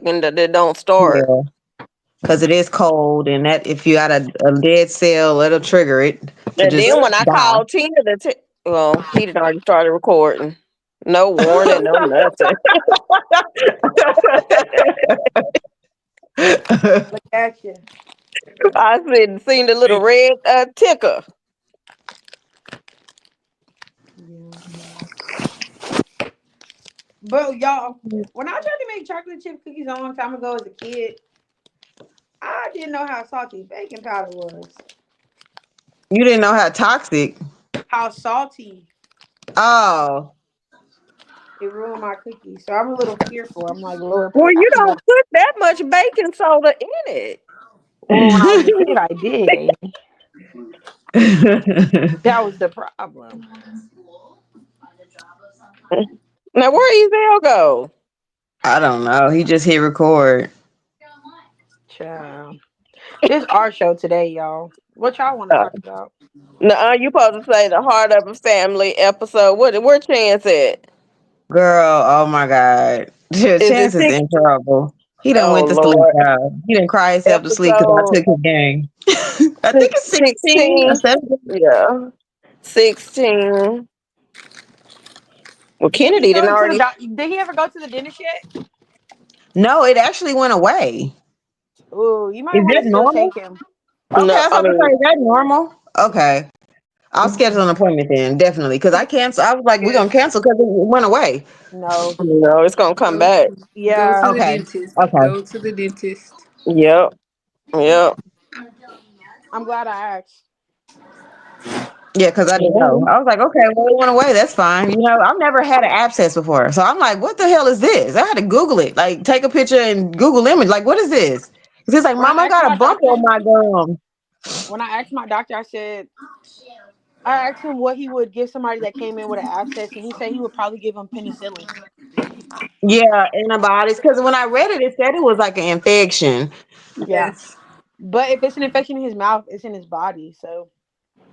and that it don't start. Yeah, because it is cold, and that if you got a dead cell, it'll trigger it to And then just when I die. called Tina well, he had already started recording. No warning, no nothing. Look at you. I seen the little red ticker. Yeah. But y'all, when I tried to make chocolate chip cookies a long time ago as a kid, I didn't know how salty baking powder was. You didn't know how toxic. How salty Oh, it ruined my cookies. So I'm a little fearful. I'm like, Lord, Well, you I don't put that much baking soda in it. well, when I was a kid, I did, Amy. That was the problem. Now where Ezel go? I don't know. He just hit record. Child. This our show today, y'all. What y'all want to Uh, talk about? no, you supposed to say the Heart of a Family episode. Where Chance at? Girl, oh my God. Is it Chance is six? in trouble. He done Oh went to sleep, Lord, y'all. He didn't cry himself to sleep because I episode took his game. I think it's 16 or 16. 17. Yeah, 16. Well, Did he Kennedy go didn't to the already. Did he ever go to the dentist yet? No, it actually went away. Ooh, you might Is want that to still normal? take him. Okay, No, I was I about to say, mean, is that normal? Okay. I'll schedule an appointment then, definitely. Because I canceled. I was like, we're going Yes. to cancel because it went away. No. no, it's gonna come Go back. go Yeah. to the Okay. dentist. Okay. Go to the dentist. Yep, yep. I'm glad I asked. Yeah, because I didn't know. Mhm. I was like, okay, well, it went away. That's fine. I've never had an abscess before. So I'm like, what the hell is this? I had to Google it. Like, take a picture and Google image. Like, what is this? Because he's like, When Mom, I I asked got a my bump doctor, on my gum. I said, I asked him what he would give somebody that came in with an abscess, and he said he would probably give him penicillin. Yeah, antibiotics. Because when I read it, it said it was like an infection. Yeah. Yes. But if it's an infection in his mouth, it's in his body. So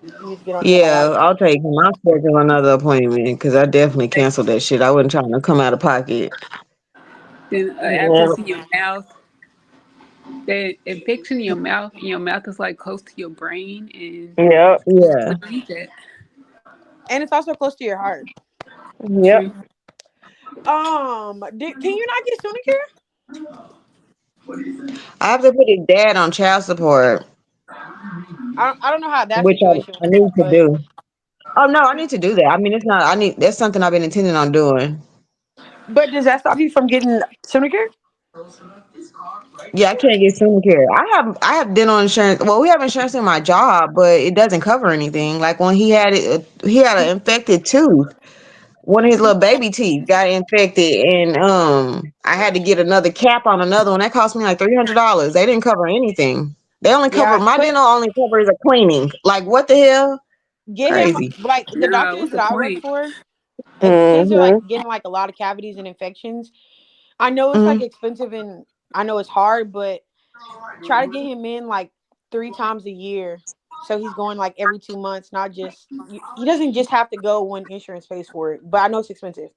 he needs to get on Yeah, antibiotics. I'll take him. I'll schedule another appointment because I definitely Like, canceled that shit. I wasn't trying to come out of pocket. then Yeah, abscess in your mouth. That infection in your mouth is like close to your brain, and yep, Yeah. you don't need that. And it's also close to your heart. yep. True. Can you not get Sonicare? I have to put his dad on child support, I don't know how that which situation I went, need to but do. Oh no, I need to do that. I mean, it's not. I need. That's something I've been intending on doing. does that stop you from getting Sonicare? Yeah, I can't get senior care. I have dental insurance. Well, we have insurance in my job, but it doesn't cover anything. Like when he had an infected tooth. One of his little baby teeth got infected, and I had to get another cap on another one. That cost me like $300. They didn't cover anything. They only cover Yeah, my put dental only covers a cleaning. Like what the hell? get him Crazy. like the Nah, doctors what's that the I work point? for. If kids are like Mm-hmm. getting like a lot of cavities and infections, I know it's like Hmm. expensive and I know it's hard, but try to get him in like 3 times a year. So he's going like every 2 months, not just he doesn't just have to go when insurance pays for it. But I know it's expensive.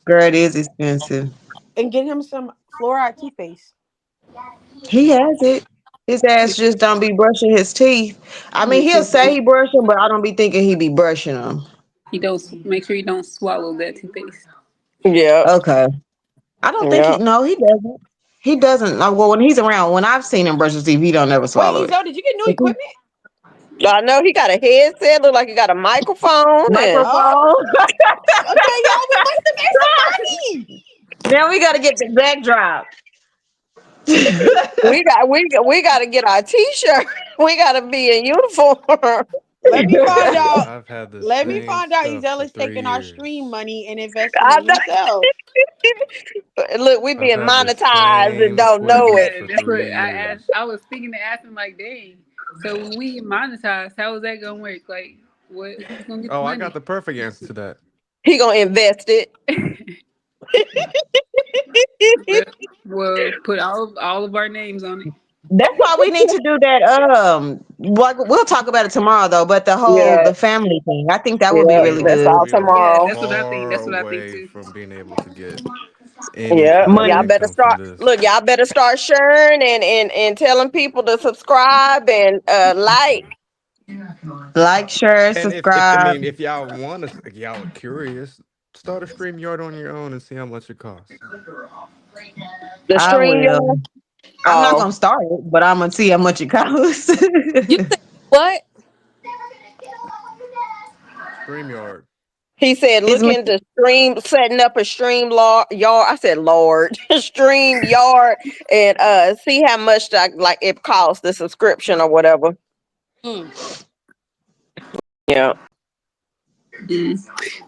Girl, it is expensive. And get him some fluoride toothpaste. He has it. His ass just don't be brushing his teeth. I mean, Make he'll sure say he brushing, but I don't be thinking he be brushing them. you don't make sure you don't swallow that toothpaste. Yep, Okay. I don't think he. yep. No, he doesn't. He doesn't. Well, when he's around, when I've seen him brush his teeth, he don't ever Wait, swallow it. Ezo, did you get new equipment? I know he got a headset. Look like he got a microphone, and Oh, Microphone. okay, y'all. We must have made some money. Now we got to get the backdrop. we got to get our T-shirt. We got to be in uniform. Let me find out. I've had the Let me same find out stuff for Ezel is taking our 3 years. stream money and investing I it know. himself. Look, we I've being had the monetized and same don't know Yeah, equipment it. for that's what 3 years. I was thinking to ask him like, dang. So when we monetize, how is that gonna work? Like, what? Who's gonna get the Oh, I got money? the perfect answer to that. He gonna invest it. Well, we'll put all of our names on it. That's why we need to do that. Like we'll talk about it tomorrow, though. But Yeah, the family thing, I think that would be yeah. really We That's good. all we are Yeah, tomorrow. that's what I think. far That's what I think away too. from being able to get any Yeah, kind of y'all Money. better income from start. this. Look, y'all better start sharing and telling people to subscribe and like. Like, share, And if I subscribe. mean if y'all want to, if y'all are curious, start a stream yard on your own and see how much it costs. The I stream, will. y'all. I'm not Oh, gonna start it, but I'm gonna see how much it costs. You said what? Stream yard. he said, It's look into stream setting up a stream yard. I said, Lord, stream yard, and see how much like it costs the subscription or whatever. Mm. Yeah,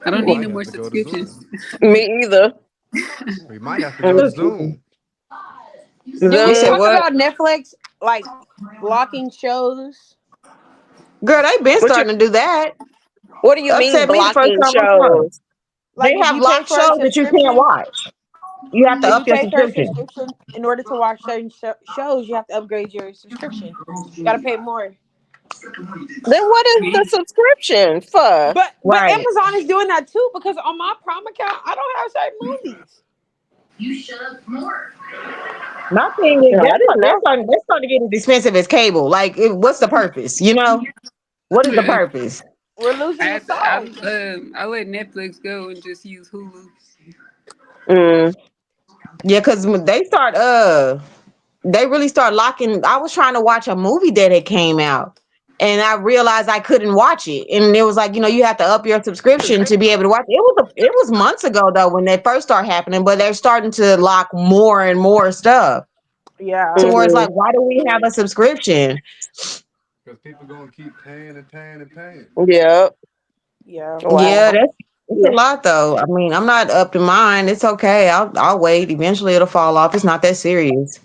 I We don't need might no have more to go to subscriptions. Zoom. me either. We might have to go to Mm. Zoom. Did You we said Zoom. talk what? about Netflix like blocking shows? Girl, they been What you? starting to do that. What do you mean Upset me the first blocking time I saw it. shows? They Like if have you pay locked for a shows that you can't subscription, watch. You have to if up you your pay for a subscription. subscription in order to watch certain shows, you have to upgrade your subscription. You gotta pay more. Then what is the subscription for? But Right. Amazon is doing that too because on my Prime account, I don't have certain movies. My thing is No, I didn't know. they're starting to get as expensive as cable. Like, what's the purpose? You know, what is the Yeah. purpose? We're losing the songs. I let Netflix go and just use Hulu. Mm, Yeah, because they really start locking. I was trying to watch a movie that had came out, and I realized I couldn't watch it. And it was like, you have to up your subscription to be able to watch it. It was months ago though when they first started happening, but they're starting to lock more and more stuff. Yeah, Towards like, mhm. why do we have a subscription? Because people gonna keep paying and paying and paying. Yep. yeah. Yeah, Wow. it's a lot though. I mean, I'm not up to mine. It's okay. I'll wait. Eventually it'll fall off. It's not that serious.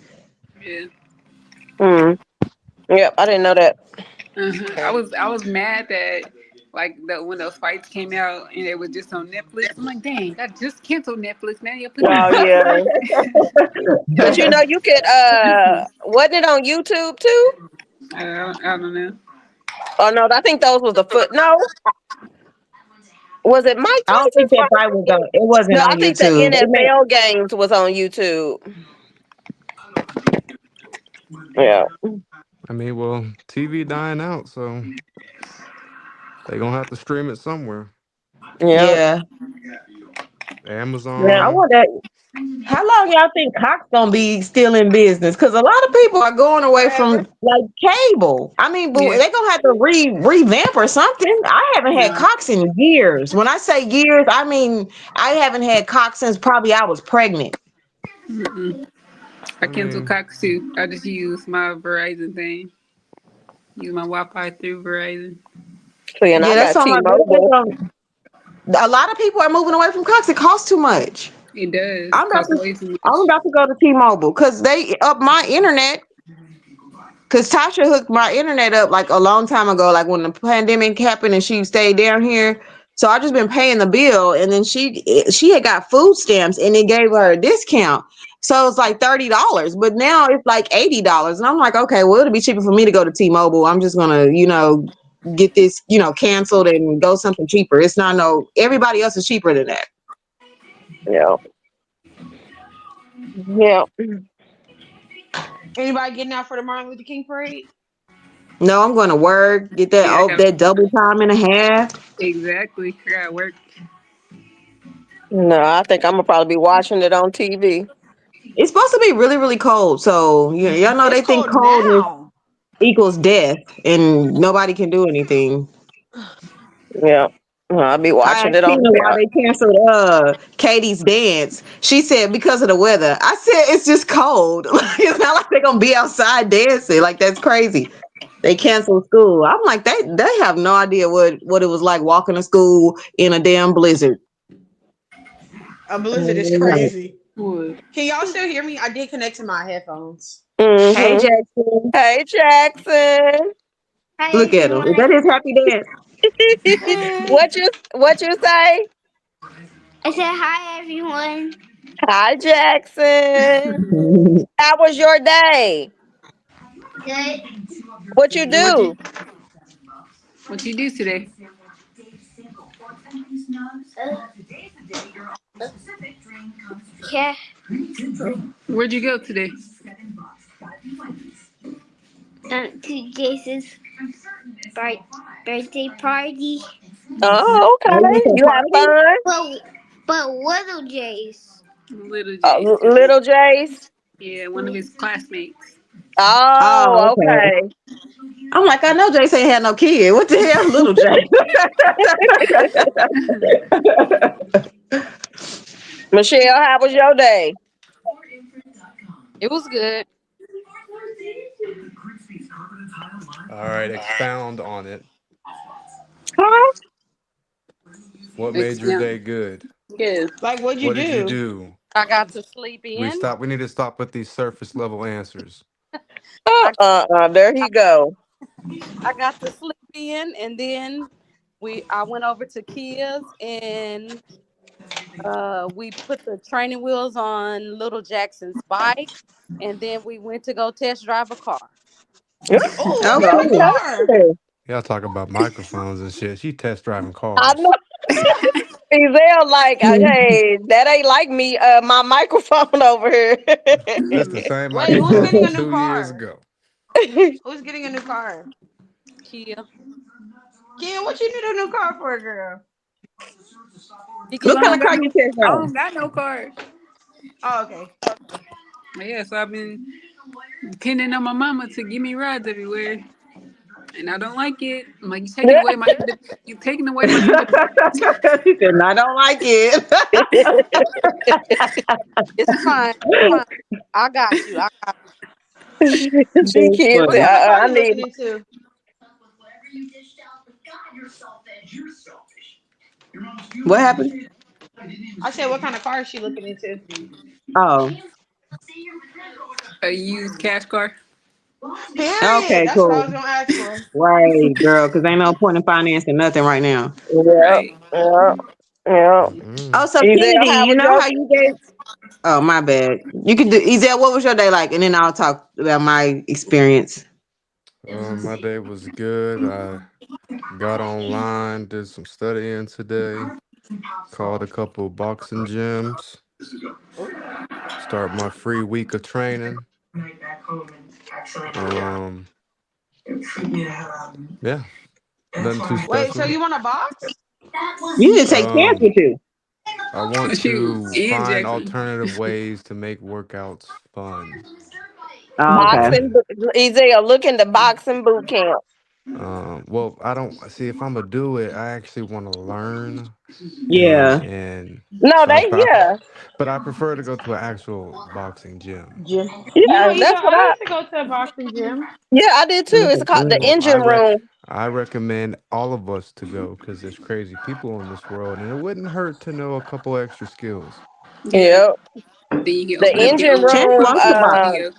Yeah. Mm. Yep. I didn't know that. I was mad that like that when those fights came out and it was just on Netflix. I'm like, dang, I just canceled Netflix. Now you're putting Oh fights on yeah. there. But you could wasn't it on YouTube too? I don't know. Oh no, I think those was the foot. No, was it Mike I don't think Tyson's that fight? fight was on. It wasn't No, on I think the YouTube. NFL games was on YouTube. Yeah. I mean, well, TV dying out, so they gonna have to stream it somewhere. Yeah. Yeah. Yeah. I Amazon. wonder how long y'all think Cox gonna be still in business? Because a lot of people are going away from Forever. like cable. I mean, but Yeah. they gonna have to revamp or something. I haven't had No. Cox in years. When I say years, I mean I haven't had Cox since probably I was pregnant. Mm-mm. I I canceled mean, Cox too. I just use my Verizon thing. Use my Wi-Fi through Verizon. See, and I Yeah, that's got all my T-Mobile. a lot of people are moving away from Cox. It costs too much. It does I'm about cost to way too I'm much. about to go to T-Mobile because they up my internet. Because Tasha hooked my internet up like a long time ago, like when the pandemic happened and she stayed down here. So I just been paying the bill, and then she had got food stamps, and it gave her a discount. So it's like $30, but now it's like $80, and I'm like, okay, well it'll be cheaper for me to go to T-Mobile. I'm just gonna, get this, canceled and go something cheaper. It's not no everybody else is cheaper than that. Yeah. Yeah. Anybody getting out for the Martin Luther King parade? No, I'm going to work, get Yeah, I got that double time and a half. exactly. I got work. No, I think I'm gonna probably be watching it on TV. It's supposed to be really, really cold. So y'all know It's they think cold cold now. equals death, and nobody can do anything. Yeah. I'll be I watching asked it on Tina why the they canceled Katie's dance. She said because of the weather. I said it's just cold. It's not like they're gonna be outside dancing. Like that's crazy. They canceled school. I'm like they have no idea what it was like walking to school in a damn blizzard. A blizzard is Right. crazy. What? Can y'all still hear me? I did connect to my headphones. Hey Mm-hmm. Jackson, Hey Jackson. Hi look at him. Is that everyone. his happy dance? what you say? I said hi everyone. Hi Jackson. How was your day? Good. What you What you do? what you do today? Uh, Yeah. Where'd you go today? To Jason's birthday party. Oh, Oh, you went okay. to a You have party? fun? But little Jace. Little Jace. Little Jace? Yeah, one of his classmates. Oh, Oh, okay. okay. I'm like, I know Jace ain't had no kid. What the hell, little Jace? Michelle, how was your day? It was good. All right, expound on it. Huh? What made your Exam. day good? Yeah. Like, what'd you What did you do? do? I got to sleep in. We need to stop with these surface level answers. Oh, I, there I he go. I got to sleep in, and then I went over to Kia's, and we put the training wheels on Little Jackson's bike, and then we went to go test drive a car. Oh, what Oh, kind of cool. car? Okay. Y'all talk about microphones and shit. She test driving I cars. know. Ezell like, hey, that ain't like me. My microphone over here. This the same Wait, who's microphone getting from a new 2 years car? ago. Who's getting a new car? Kia, Kim, what you need a new car for, girl? he Cause What getting I kind a of don't got car no, you test I drive? don't got no car. Oh, okay. Yeah, so I've been depending on my mama to give me rides everywhere, and I don't like it. I'm like, you taking away my independence. She said, "No, I don't like it." It's fine. It's fine. I got you. I got She That's kids. What funny. kind of car I you need. looking into? What happened? I said, what kind of car is she looking into? Oh, A used cash car. Period. okay, That's what I cool. was gonna ask for. Right, girl, because ain't no point in financing nothing right now. Yep. Right. Yep. Yep. Oh, Mm-mm. so Ezell, Kennedy, how you was know your? how you gave? Oh, my bad. You can do Ezel. What was your day like? And then I'll talk about my experience. My day was good. I got online, did some studying today, called a couple boxing gyms, start my free week of training. Um, yeah, nothing too Wait, so special. you want a box? You need to take pants with Um, you. I want Shoot, to and find Jackson. alternative ways to make workouts fun. Oh, okay. Boxing, Ezell, look into boxing boot camp. Well, I don't see if I'm gonna do it. I actually want to learn, Yeah. and No, so yeah, but I prefer to go to an actual boxing gym. Gym. You know, yeah. Ezel, That's what I I. used to go to a boxing gym. Yeah, I did too. It's called the Mm-mm. Well, engine room. I recommend all of us to go because there's crazy people in this world, and it wouldn't hurt to know a couple extra skills. Yeah. Yep. Then you can The open up your engine own Chance room. belongs to the boxing box. studio.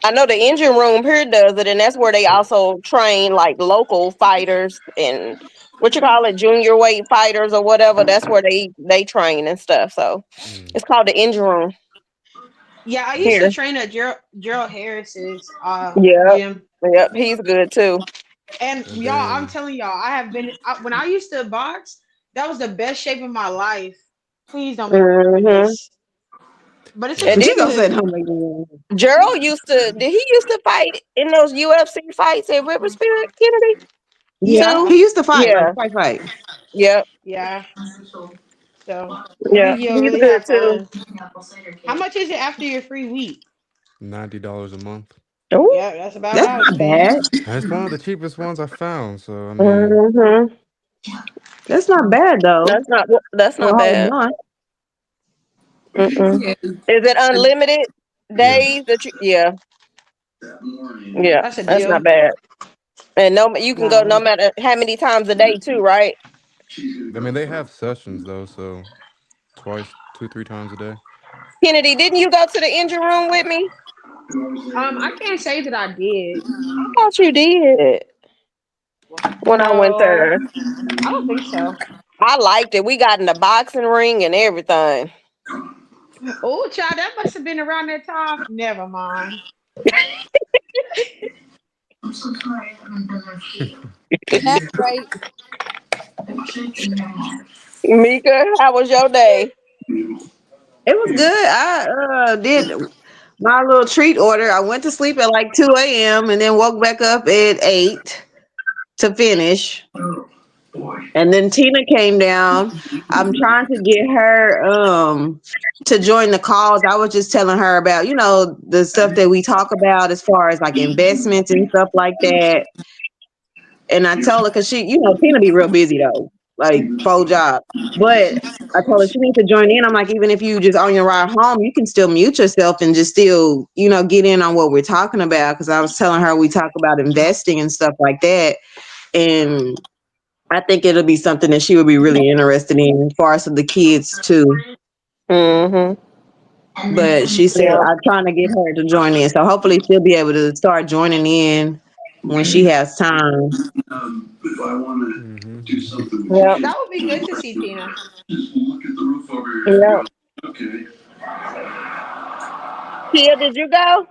I know the engine room here does it, and that's where they also train like local fighters and what you call it, junior weight fighters or whatever. That's where they train and stuff. So Mm. it's called the engine room Yeah, I used to here. train at Gerald Harris's Yep. gym. Yep. He's good too. And And y'all, I'm then telling y'all, when I used to box, that was the best shape of my life. Please don't make me remember Hmm. this. But it's And yeah, She gonna expensive. say, "Oh my god." Gerald did he used to fight in those UFC fights at River Spirit, Kennedy? Yeah, Yeah, Too? he used to fight, like Yeah. fight. Yep. yeah. So I Yeah. think you'll He's really good have too. fun. How much is it after your free week? $90 a month. Ooh. Yeah, that's about what That's I was not paying. bad. And it's one of the cheapest ones I found. So I mean, Hmm. That's not bad though That's for a not whole bad. month. Mm-mm. Yeah. Is it unlimited yeah. days that you? Yeah, yeah, That's a that's not deal. bad. And no, you can go no Nah. matter how many times a day too, right? I mean, they have sessions though, so twice, two, three times a day. Kennedy, didn't you go to the engine room with me? I can't say that I did. I thought you did when I went No, there. I don't think so. I liked it. We got in the boxing ring and everything. Oh, child, that must have been around that time. Never mind. at any rate. Mika, how was your day? It was good. I did my little treat order. I went to sleep at like 2 a.m. and then woke back up at 8 to finish. And then Tina came down. I'm trying to get her to join the calls. I was just telling her about, the stuff that we talk about as far as like investments and stuff like that. And I told her because Tina be real busy though, like full job. But I told her she needs to join in. I'm like, even if you just on your ride home, you can still mute yourself and just still, get in on what we're talking about. Because I was telling her we talk about investing and stuff like that. And I think it'll be something that she would be really interested in as far as the kids too. Mm-hmm. But she said Yeah. I'm trying to get her to join in. So hopefully she'll be able to start joining in when she has time. Mm-hmm. Yep. That would be good to see Tina. Yep. Kia, did you go?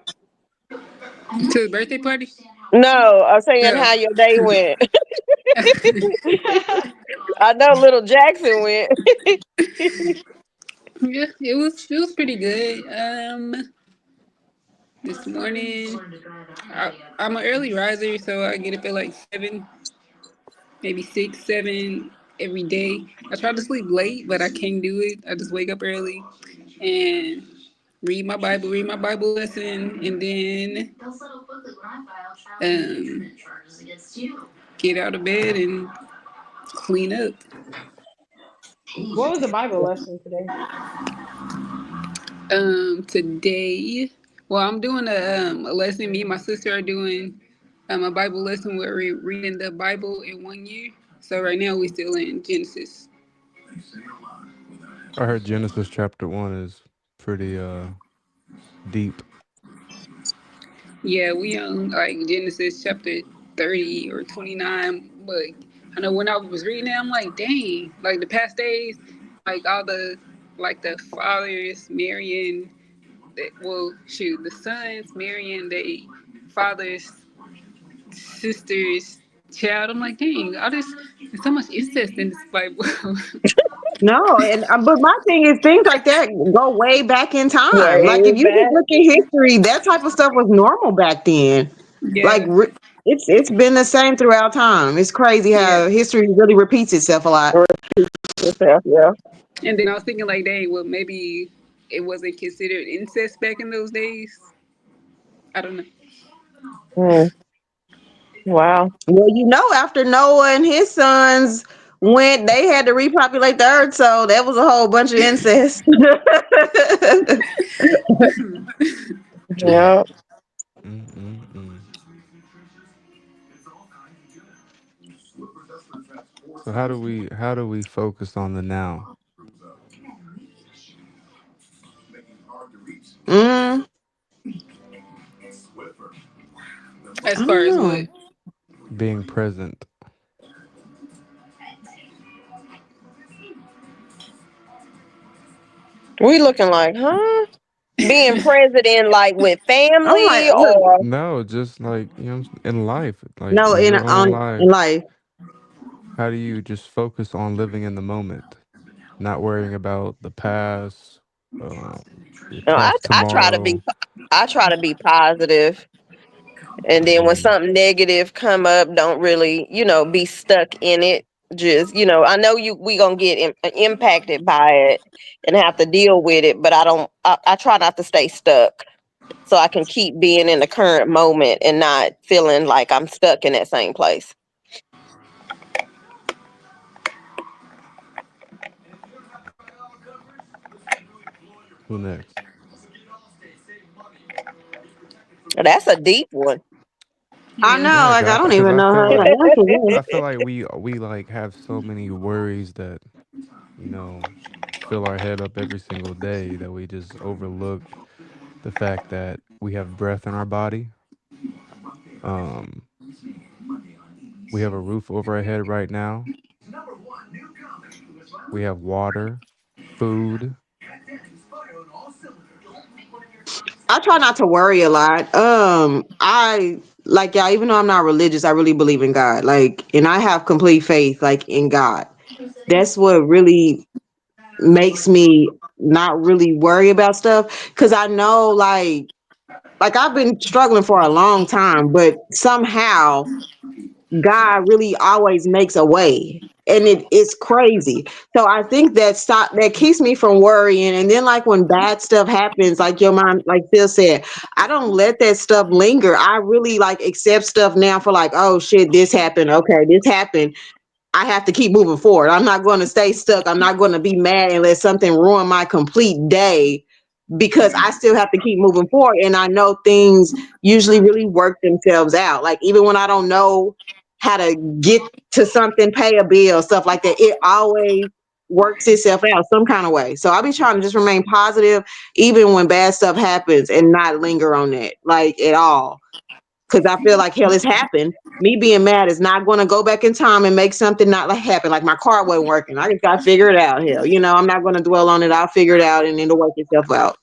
To the birthday party? No, I'm saying No. how your day went. I know little Jackson went. Yeah, it was pretty good. This morning I'm an early riser, so I get up at like 7, maybe 6, 7 every day. I try to sleep late, but I can't do it. I just wake up early and read my Bible lesson, and then um, get out of bed and clean up. What was the Bible lesson today? Today, well, I'm doing a lesson. Me and my sister are doing a Bible lesson where we're reading the Bible in 1 year. So right now we're still in Genesis. I heard Genesis chapter 1 is pretty deep. Yeah, we on like Genesis chapter 30 or 29. But I know when I was reading it, I'm like, dang, like the past days, like all the like the fathers marrying, well, shoot, the sons marrying the fathers sister's child. I'm like, dang, all this, there's so much incest in this Bible. No, and but my thing is things like that go way back in time. Way Like if you just back. look at history, that type of stuff was normal back then. Like Yeah, it's been the same throughout time. It's crazy yeah. how history really repeats itself a lot. Yourself, yeah. And then I was thinking, like, dang, well, maybe it wasn't considered incest back in those days. I don't know. Mm, wow. Well, after Noah and his sons went, they had to repopulate the earth, so that was a whole bunch of incest. Mm. Yeah. Mm-mm-mm. So how do we focus on the now? mm, I As far don't as what? know. Being present. We looking like, huh? Being president, like with I'm like, family look, or No, just like, in life, like no, in in your own on in life, life. how do you just focus on living in the moment, not worrying about the past, um, your no, past tomorrow? I try to be positive. And then when Mm, something negative come up, don't really, be stuck in it. Just, I know we gonna get impacted by it and have to deal with it, but I try not to stay stuck so I can keep being in the current moment and not feeling like I'm stuck in that same place. who next? That's a deep one. I Yeah. know, Yeah, like I don't because even I know feel how to like answer this. I feel like we like have so many worries that, you know, fill our head up every single day that we just overlook the fact that we have breath in our body. Um, we have a roof over our head right now. We have water, food. I try not to worry a lot. I like y'all, even though I'm not religious, I really believe in God. Like, and I have complete faith, like in God. That's what really makes me not really worry about stuff because I know like I've been struggling for a long time, but somehow God really always makes a way. And it's crazy. So I think that keeps me from worrying. And then like when bad stuff happens, like your mom, like Phil said, I don't let that stuff linger. I really like accept stuff now for like, oh shit, this happened. Okay, this happened. I have to keep moving forward. I'm not going to stay stuck. I'm not going to be mad and let something ruin my complete day because I still have to keep moving forward. And I know things usually really work themselves out. Like even when I don't know how to get to something, pay a bill, stuff like that, it always works itself out some kind of way. So I'll be trying to just remain positive even when bad stuff happens and not linger on that like at all. Because I feel like hell, it's happened. Me being mad is not going to go back in time and make something not like happen. Like my car wasn't working. I just got to figure it out. Hell, I'm not going to dwell on it. I'll figure it out and it'll work itself out.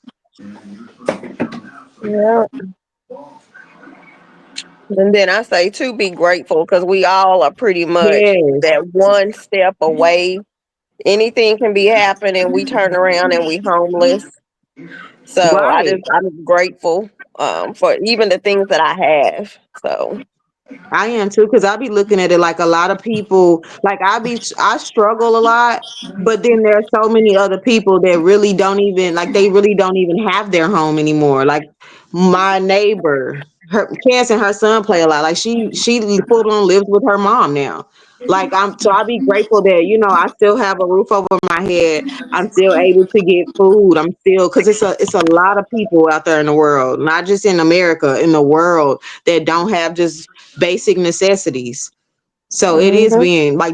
Yeah. And then I say too, be grateful because we all are pretty much Yes, that one step away. Anything can be happening. We turn around and we homeless. So right. I'm grateful for even the things that I have. So I am too, because I be looking at it like a lot of people, like I struggle a lot, but then there are so many other people that really don't even like they really don't even have their home anymore. Like my neighbor, her Chance and her son play a lot. Like she full on lives with her mom now. Like I be grateful that, I still have a roof over my head. I'm still able to get food. I'm still because it's a lot of people out there in the world, not just in America, in the world that don't have just basic necessities. So it is mhm.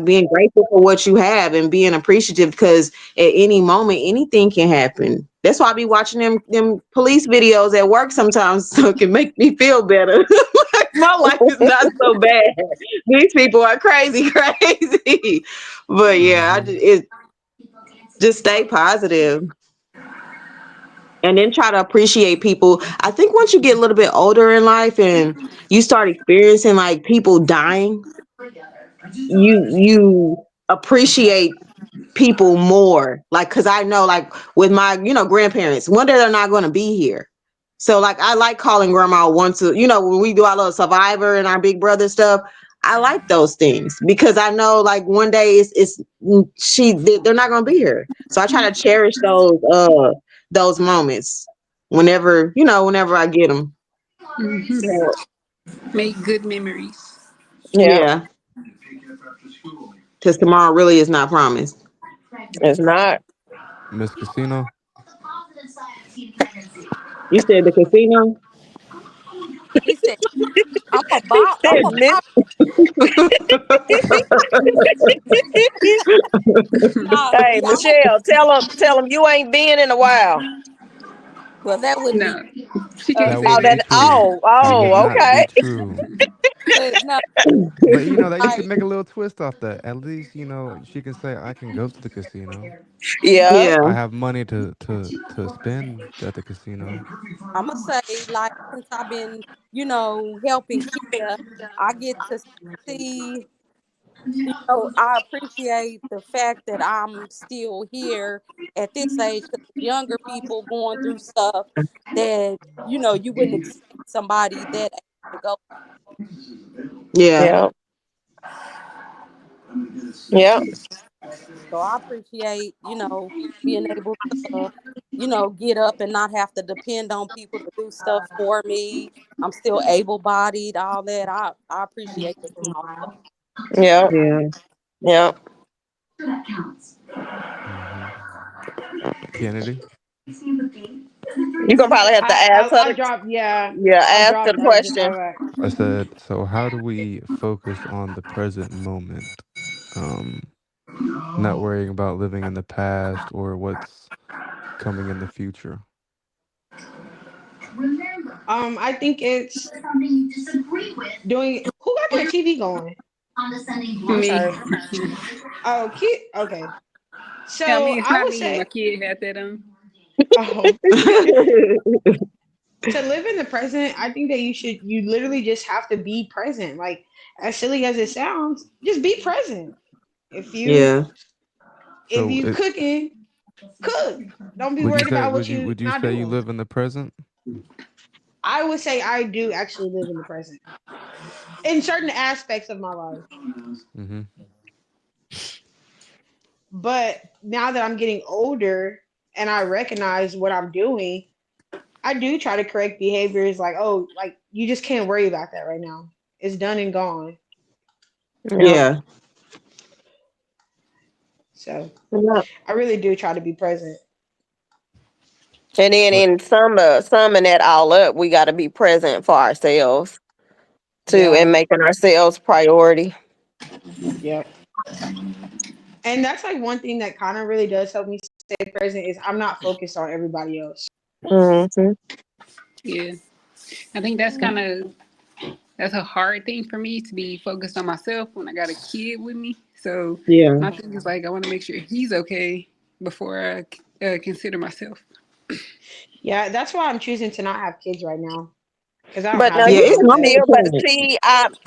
being grateful for what you have and being appreciative because at any moment anything can happen. That's why I be watching them police videos at work sometimes so it can make me feel better. Like my life is not so bad. These people are crazy, crazy. But yeah, Mm-hmm. just stay positive and then try to appreciate people. I think once you get a little bit older in life and you start experiencing like people dying, you appreciate people more, like because I know like with my grandparents, one day they're not going to be here, so like I like calling grandma once when we do our little survivor and our big brother stuff. I like those things because I know like one day they're not going to be here, so I try to cherish those moments whenever I get them. Hmm. Yeah. Make good memories. Yeah. Yeah, because tomorrow really is not promised. It's not. Miss Casino. You said the casino. He said, He I'm said, a Miss. buy nah, Hey, see, Michelle, tell him you ain't been in a while. well, that wouldn't be, No, she can't That say Oh, wouldn't be that. that. true. That would not be Okay. true. but no, But that you could like, make a little twist off that. At least she can say, "I can go to the casino. Yeah. Yeah. I have money to spend at the casino." I'm gonna say, like, since I've been, helping Kia, I get to see, I appreciate the fact that I'm still here at this age because younger people going through stuff that, you wouldn't expect somebody that age to go. Yeah. Yeah. Yeah. So I appreciate, being able to, get up and not have to depend on people to do stuff for me. I'm still able bodied, all that. I appreciate the small stuff. Yeah. Yeah. Yeah. Hmm. Kennedy. You gonna probably have to ask her. I'll drop. Yeah, Yeah. I'll Ask her drop the that. Just question. call back. I said, so how do we focus on the present moment? Um, Not worrying about living in the past or what's coming in the future. I think it's doing. Who got their TV going? I'm Me. sorry. Oh, kid. Okay. I So mean, it's I not would me. My say, kid had that on. oh, to live in the present, I think that you literally just have to be present. Like as silly as it sounds, just be present. If you Yeah. if So you it cooking, Cook. Don't be Would you worried say about would what you you would you not say you doing. live in the present? I would say I do actually live in the present in certain aspects of my life. Mm-hmm. But now that I'm getting older and I recognize what I'm doing, I do try to correct behaviors like, oh, like you just can't worry about that right now. It's done and gone. Yeah. Yeah. So Yeah. I really do try to be present. And then But in summing that all up, we got to be present for ourselves too, Yeah. and making ourselves priority. Yep. And that's like one thing that kind of really does help me stay present is I'm not focused on everybody else. Hmm. Yeah. I think that's a hard thing for me to be focused on myself when I got a kid with me. So Yeah. my thing is like I want to make sure he's okay before I consider myself. Yeah, that's why I'm choosing to not have kids right now because I don't But have no, the Yeah, you it's time can for that. normal still. But parent. see,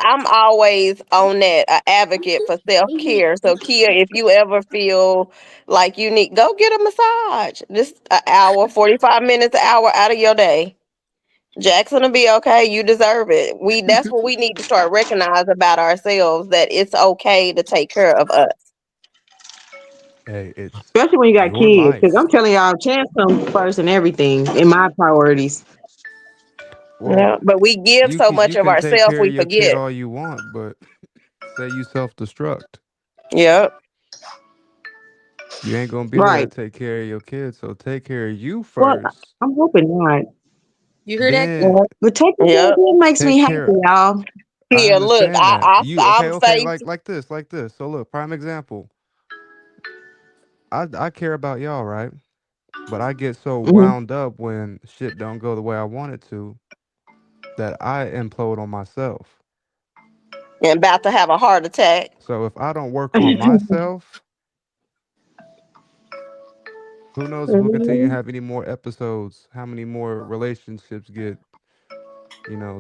I'm always on that advocate for self care. So Kia, if you ever feel like you need, go get a massage. Just an hour, 45 minutes, an hour out of your day. Jackson will be okay. You deserve it. That's what we need to start recognize about ourselves, that it's okay to take care of us. hey, it's Especially when you got your kids. Because life. I'm telling y'all, chance comes first and everything in my priorities. Well, Yeah. But we give so you much of can take ourselves care of we your kid forget. all you want, but say you self destruct, Yep. you ain't gonna be there to Right. take care of your kids. So take care of you Well, first. I'm hoping not. You hear that, Key? Then Yep. But taking care of Yep. them makes me take happy, care. y'all. I Here, look, understand that. You okay? I'm Okay, faith. like this. So look, prime example. I care about y'all, right? But I get so Mhm. wound up when shit don't go the way I want it to that I implode on myself. And about to have a heart attack. So if I don't work on myself, who knows if we'll continue to Mhm. have any more episodes, how many more relationships get,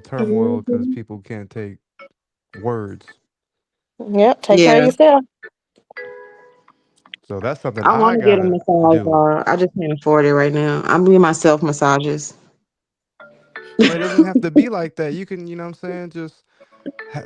turmoil because Mhm. people can't take words. Yep, take care of Yeah. yourself. So that's something I want I to get a gotta massage, do. I just can't afford it right now. I'm doing myself massages. But it doesn't have to be like that. You can, what I'm saying, just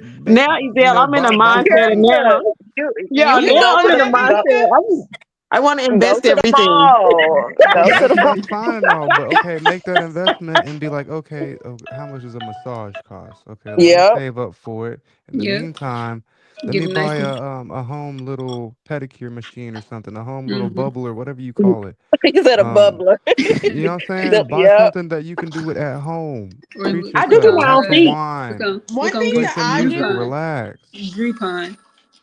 make, Now, Ezell, I'm in a buy mindset of something. now. Girl, you Yeah, You can now know go I'm to in what, a the Ebony? I want to go invest to the everything. mall. Well, Go to the that's fine and all, but okay, make that investment and be like, okay, how much does a massage cost? Okay, let me Yep. save up for it. In the Yep. meantime, let Get me a nice buy one. a home little pedicure machine or something, a home little Hmm. bubbler, whatever you call it. He said a Um, bubbler. you know what I'm saying? Buy Yep. something that you can do it at home. Or Treat I do look do yourself, on my have own some feet. wine, look One on thing play that some I music, do, Groupon. relax. Groupon.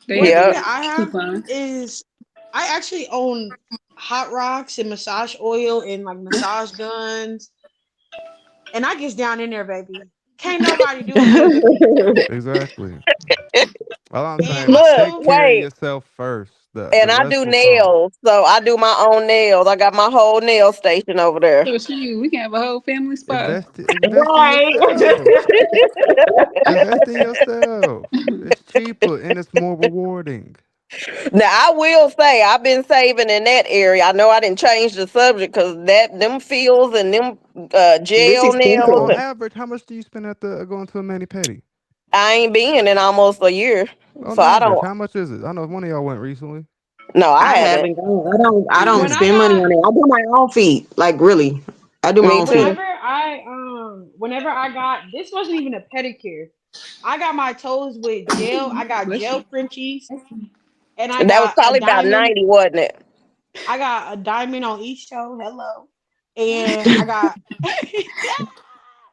They one have thing Yep. that I have coupons. is I actually own hot rocks and massage oil and like massage guns, and I gets down in there, baby. Can't nobody do it better than me. Exactly. All I'm And saying is Look, take also, care of wait. yourself first. The And I rest do will come. nails. So I do my own nails. I got my whole nail station over there. So shoot, we can have a whole family spa. Invest in Right. yourself. Invest in yourself. It's cheaper and it's more rewarding. Now I will say I've been saving in that area. I know I didn't change the subject because that them fields and them This gel Now, nails. on expensive. average, how much do you spend at the going to a mani pedi? I ain't been in almost a year, On so I average, don't. how much is it? I know one of y'all went recently. No, I I haven't. haven't gone. I don't when I spend money got on it. I do my own feet. Like really. I do my Me own feet. too. whenever I got this wasn't even a pedicure. I got my toes with gel. I got Bless gel you. Frenchies, and I That was got a probably about diamond. 90, wasn't it? I got a diamond on each toe. Hello, and I got.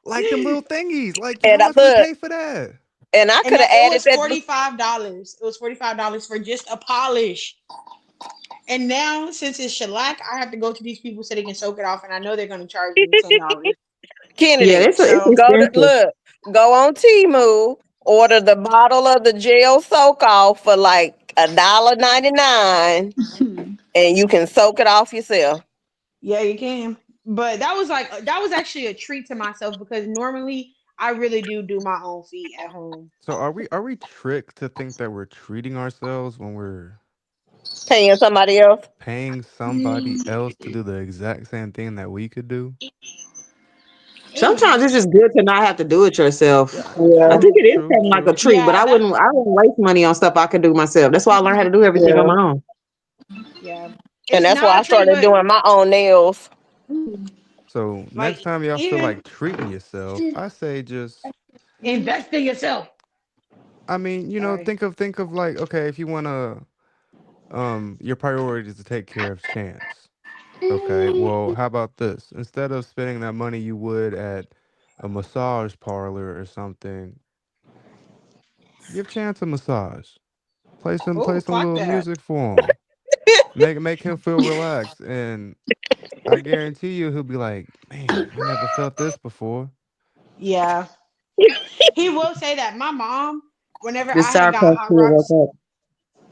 Like them little thingies. Like how And I much we look, pay for that? and I And could have that it added was that. $45. It was $45 for just a polish. And now, since it's shellac, I have to go to these people so they can soak it off, and I know they're going to charge me $10. Yeah, Kennedy, it's So go to expensive. look, go on Temu, order the bottle of the gel soak off for like $1.99, and you can soak it off yourself. yeah, you can. But that was actually a treat to myself because normally I really do my own feet at home. So are we tricked to think that we're treating ourselves when we're Paying somebody else. Paying somebody else to do the exact same thing that we could do. Sometimes it's just good to not have to do it yourself. Yeah, I Yeah, think true, it is true, kind of like a true. treat, but Yeah, that's I wouldn't waste money on stuff I could do myself. That's why I learned how to do everything on yeah. my own. yeah. And It's that's why not I a treat, started but doing my own nails. So next like time y'all feel even like treating yourself, I say just, invest in yourself. I mean, Sorry. think of like, okay, if you wanna your priority is to take care of Chance. Okay, well, how about this? Instead of spending that money you would at a massage parlor or something, give Chance a massage. Play Oh, some clock little that. music for him. Make him feel relaxed, and I guarantee you he'll be like, "Man, I never felt this before." Yeah. He will say that. My mom, whenever The I had Sour got Patch hot Kid woke rocks, up.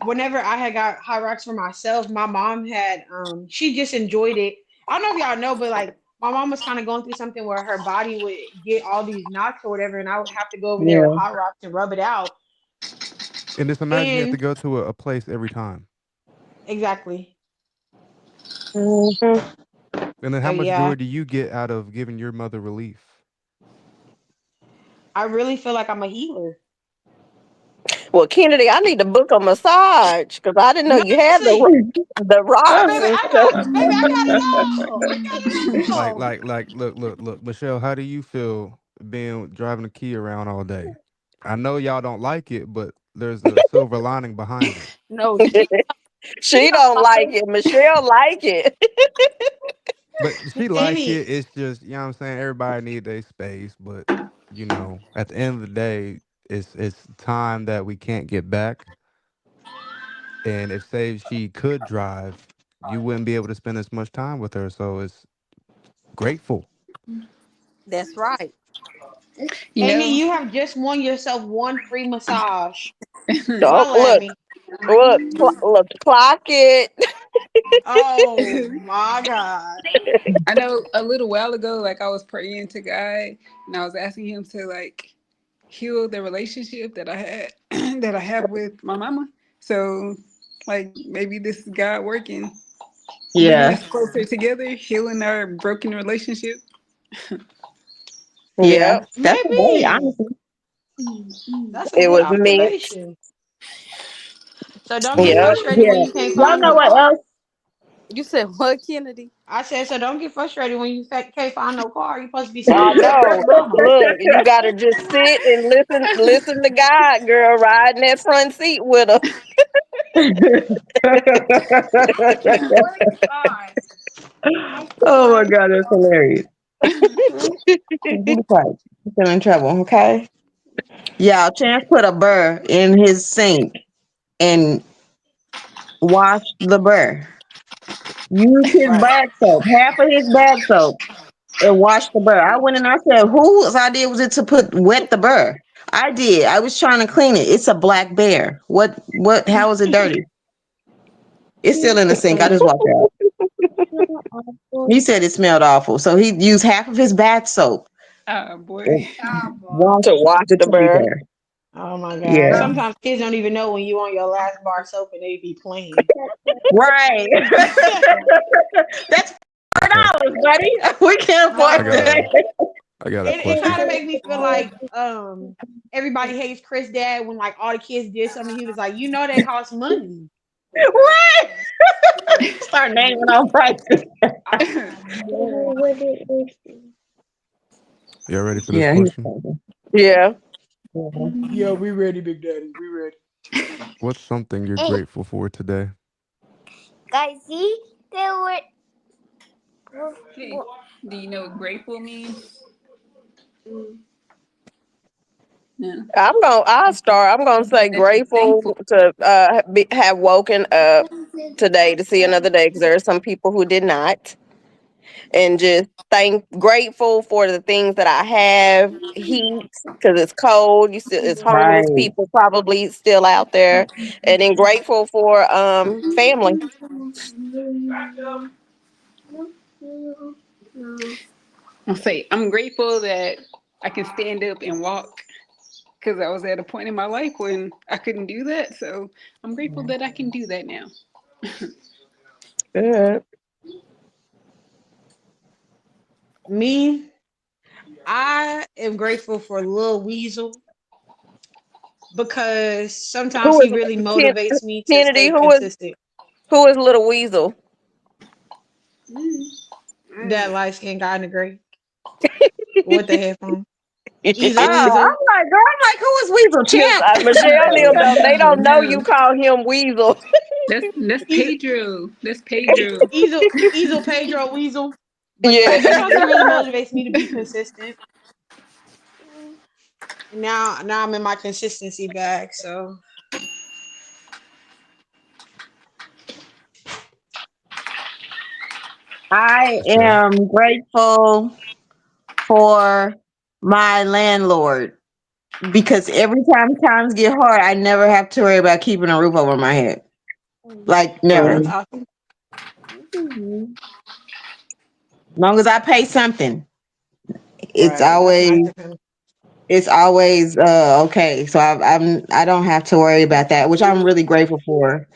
whenever I had got hot rocks for myself, my mom had she just enjoyed it. I don't know if y'all know, but like my mom was kind of going through something where her body would get all these knots or whatever, and I would have to go over there with Yeah. hot rocks and rub it out. And just imagine you have to And go to a place every time. exactly. Hmm. And then So how much joy yeah, do you get out of giving your mother relief? I really feel like I'm a healer. Well, Kennedy, I need to book a massage because I didn't know No, you had seriously. the Oh, rocks baby, and stuff. I got it all. I got it all. Look, Michelle, how do you feel being driving a key around all day? I know y'all don't like it, but there's a silver lining behind it. No, she She don't don't like like it. it. Michelle like it. But she like Amy, it. It's just, you know what I'm saying? Everybody need their space, but at the end of the day, it's time that we can't get back. And if say she could drive, you wouldn't be able to spend as much time with her. So it's grateful. That's right. You Amy, know, you have just won yourself one free massage. Don't Holla at look, me. look, clock it. Oh my God. I know a little while ago, like I was praying to God and I was asking him to like heal the relationship that I had that I have with my mama. So like maybe this is God working, bringing Yeah. us closer together, healing our broken relationship. Yeah. Yep, That's a way, Maybe. honestly. That's a it good was me. observation. So don't get Yep. Yeah. frustrated when Yeah. you can't Y'all find know no what car. else? You said what, Kennedy? I said, so don't get frustrated when you can't find no car. You're supposed to be I sitting with know. your mama. Look, you gotta just sit and listen to God, girl, ride in that front seat with her. Oh my God, that's hilarious. Be quiet. You're still in trouble, okay? Yeah, Chance put a burr in his sink and washed the burr. Used his Right. bath soap, half of his bath soap, and washed the burr. I went and I said, whose idea was it to put wet the burr? I did. I was trying to clean it. It's a black bear. How is it dirty? It's still in the sink. I just walked out. He said it smelled awful. So he used half of his bath soap Ah, boy. and washed To watch the the teddy bird. bear. Oh my God. Yeah. Sometimes kids don't even know when you on your last bar soap and they be playing. Right. That's Okay. $4, buddy. We can't No, I afford for got real. that. a I got a It question. kind of make me feel like everybody hates Chris dad when like all the kids did something. He was like, you know, that costs money. What? Start naming on prices. Y'all ready for this Yeah, he's question? funny. Yeah. Yeah. Yeah, we ready, Big Daddy. We ready. What's something you're Hey, grateful for today? guys, see? They were. Hey, do you know what grateful means? No. I'm gonna say That you're grateful thankful. to have woken up today to see another day because there are some people who did not. And just grateful for the things that I have, heat because it's cold. You still it's homeless Right. people probably still out there, and then grateful for family. I'll say I'm grateful that I can stand up and walk because I was at a point in my life when I couldn't do that. So I'm grateful that I can do that now. Good. Me, I am grateful for Lil Weasel because sometimes Who he is really Ken- motivates me to Kennedy? stay consistent. Who is Little Weasel? That light skinned guy in the gray with the headphones. Because Easel I'm Weasel. like, girl, I'm like, who is Weasel Champ? Michelle and them don't they don't know No, you call him Weasel. that's Easel, Pedro. That's Pedro. Easel Pedro Weasel. But Yeah. yeah, sometimes he really motivates me to be consistent. And now I'm in my consistency bag. So I Okay. am grateful for my landlord because every time times get hard, I never have to worry about keeping a roof over my head. Like never. Mm. As long as I pay something, it's Right. That's nice always of him. okay. So I don't have to worry about that, which I'm really grateful for.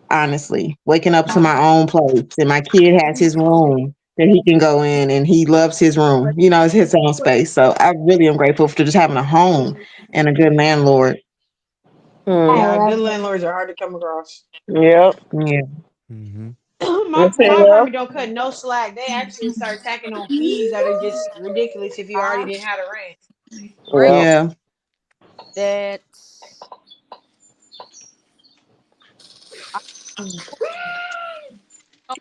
Honestly, waking up to my own place and my kid has his room that he can go in and he loves his room. It's his own space. So I really am grateful for just having a home and a good landlord. Yeah, Mm. good landlords are hard to come across. Yep. Yeah. Mm-hmm. My Michelle. apartment don't cut no slack. They actually start tacking on fees that are just ridiculous if you already didn't have the rent. Great Yep. Yeah. that I, oh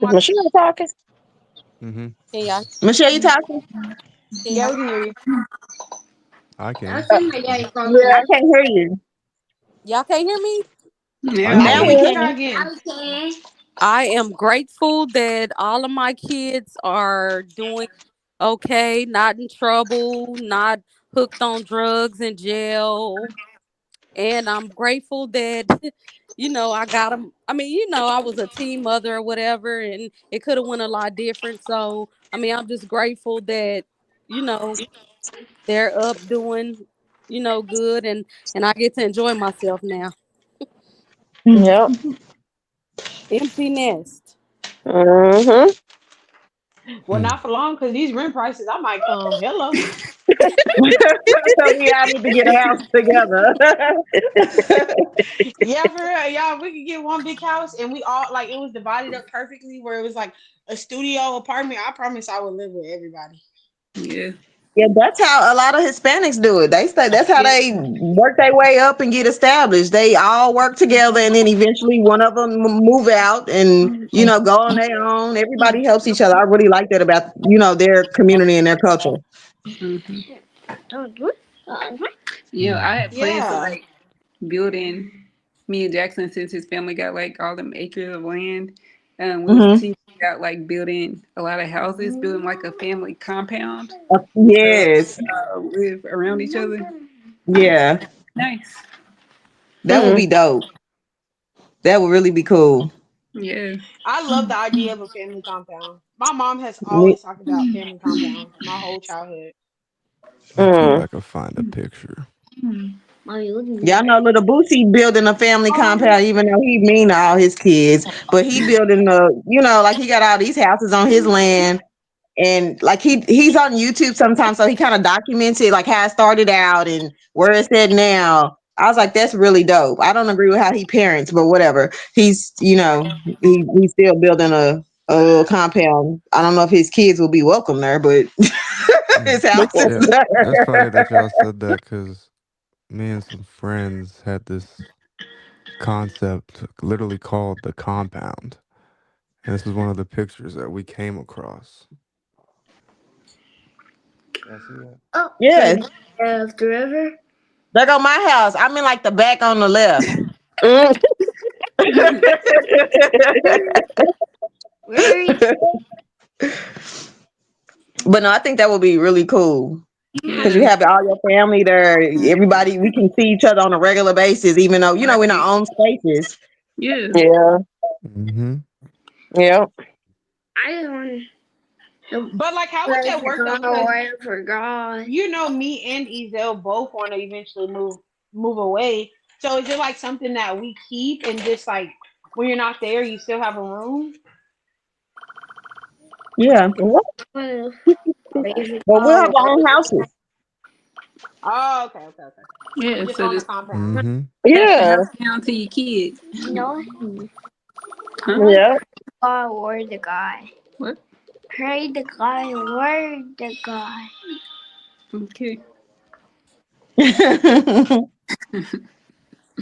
Is my, Michelle talking? Mm-hmm. can y'all Michelle, you talking? can Yeah, y'all we can hear you. I Uh, can. I can't hear you. y'all can't hear me? I Now we Now Now we we can. can yeah. can. try again. I am grateful that all of my kids are doing okay, not in trouble, not hooked on drugs in jail. And I'm grateful that, I got them. I mean, I was a teen mother or whatever, and it could have went a lot different. So, I mean, I'm just grateful that, you know, they're up doing, good, and I get to enjoy myself now. Yep. Empty nest. Mm-hmm. Well, not for long because these rent prices, I might come. Hello. So we all need to get a house together. Yeah, for real. Yeah, if we could get one big house and we all like it was divided up perfectly where it was like a studio apartment. I promise I would live with everybody. Yeah. Yeah, that's how a lot of Hispanics do it. They say that's how Yeah. they work their way up and get established. They all work together, and then eventually one of them move out and go on their own. Everybody helps each other. I really like that about their community and their culture. Hmm. I had plans to Yeah. like build in me and Jackson since his family got like all them acres of land. We was Hmm. thinking about like building a lot of houses, building like a family compound to Yes, live around each other. yeah, Nice. that would Mm. be dope. That would really be cool. Yeah. I love the idea of a family compound. My mom has Me- always talked about family compounds my whole childhood. Let me see if Mm. I can find a picture. Y'all know little Boosie building a family compound, even though he mean to all his kids, but he building like he got all these houses on his land, and like he's on YouTube sometimes, so he kind of documents it, like how it started out and where it's at now. I was like, that's really dope. I don't agree with how he parents, but whatever. He's he's still building a little compound. I don't know if his kids will be welcome there, but Mm. his house is Yeah, that's funny there. that y'all said that because me and some friends had this concept literally called the compound. And this is one of the pictures that we came across. Y'all see that? Yes, there go my house. I'm in like the back on the left. Mm. But no, I think that would be really cool because you Yeah. have all your family there. Everybody, we can see each other on a regular basis, even though we're in Right. our own spaces. Yeah. Yeah. Mm-hmm. Yep. But like, how would that work though? Because me and Ezel both want to eventually move away. So is it like something that we keep and just like when you're not there, you still have a room? Yeah, What? Well, baby, but we'll have oh, our own houses. Oh, okay. Yeah, Just so on the just compound. Mm-hmm. pass the Yeah, house down to your kids. no, Huh? yeah. God or the guy. What? Pray the guy or the guy. Okay.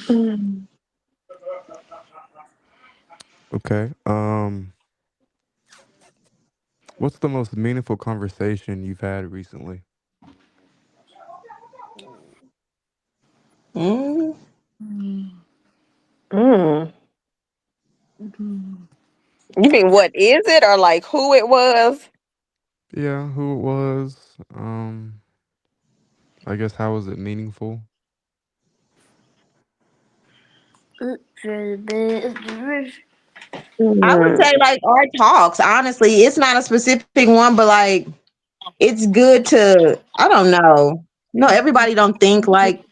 Mm. Okay. What's the most meaningful conversation you've had recently? Mm. Mm. Mhm. You mean what is it or like who it was? Yeah, who it was. I guess how was it meaningful? I would Mm. say like our talks. Honestly, it's not a specific one, but like it's good to. I don't know. No, everybody don't think like.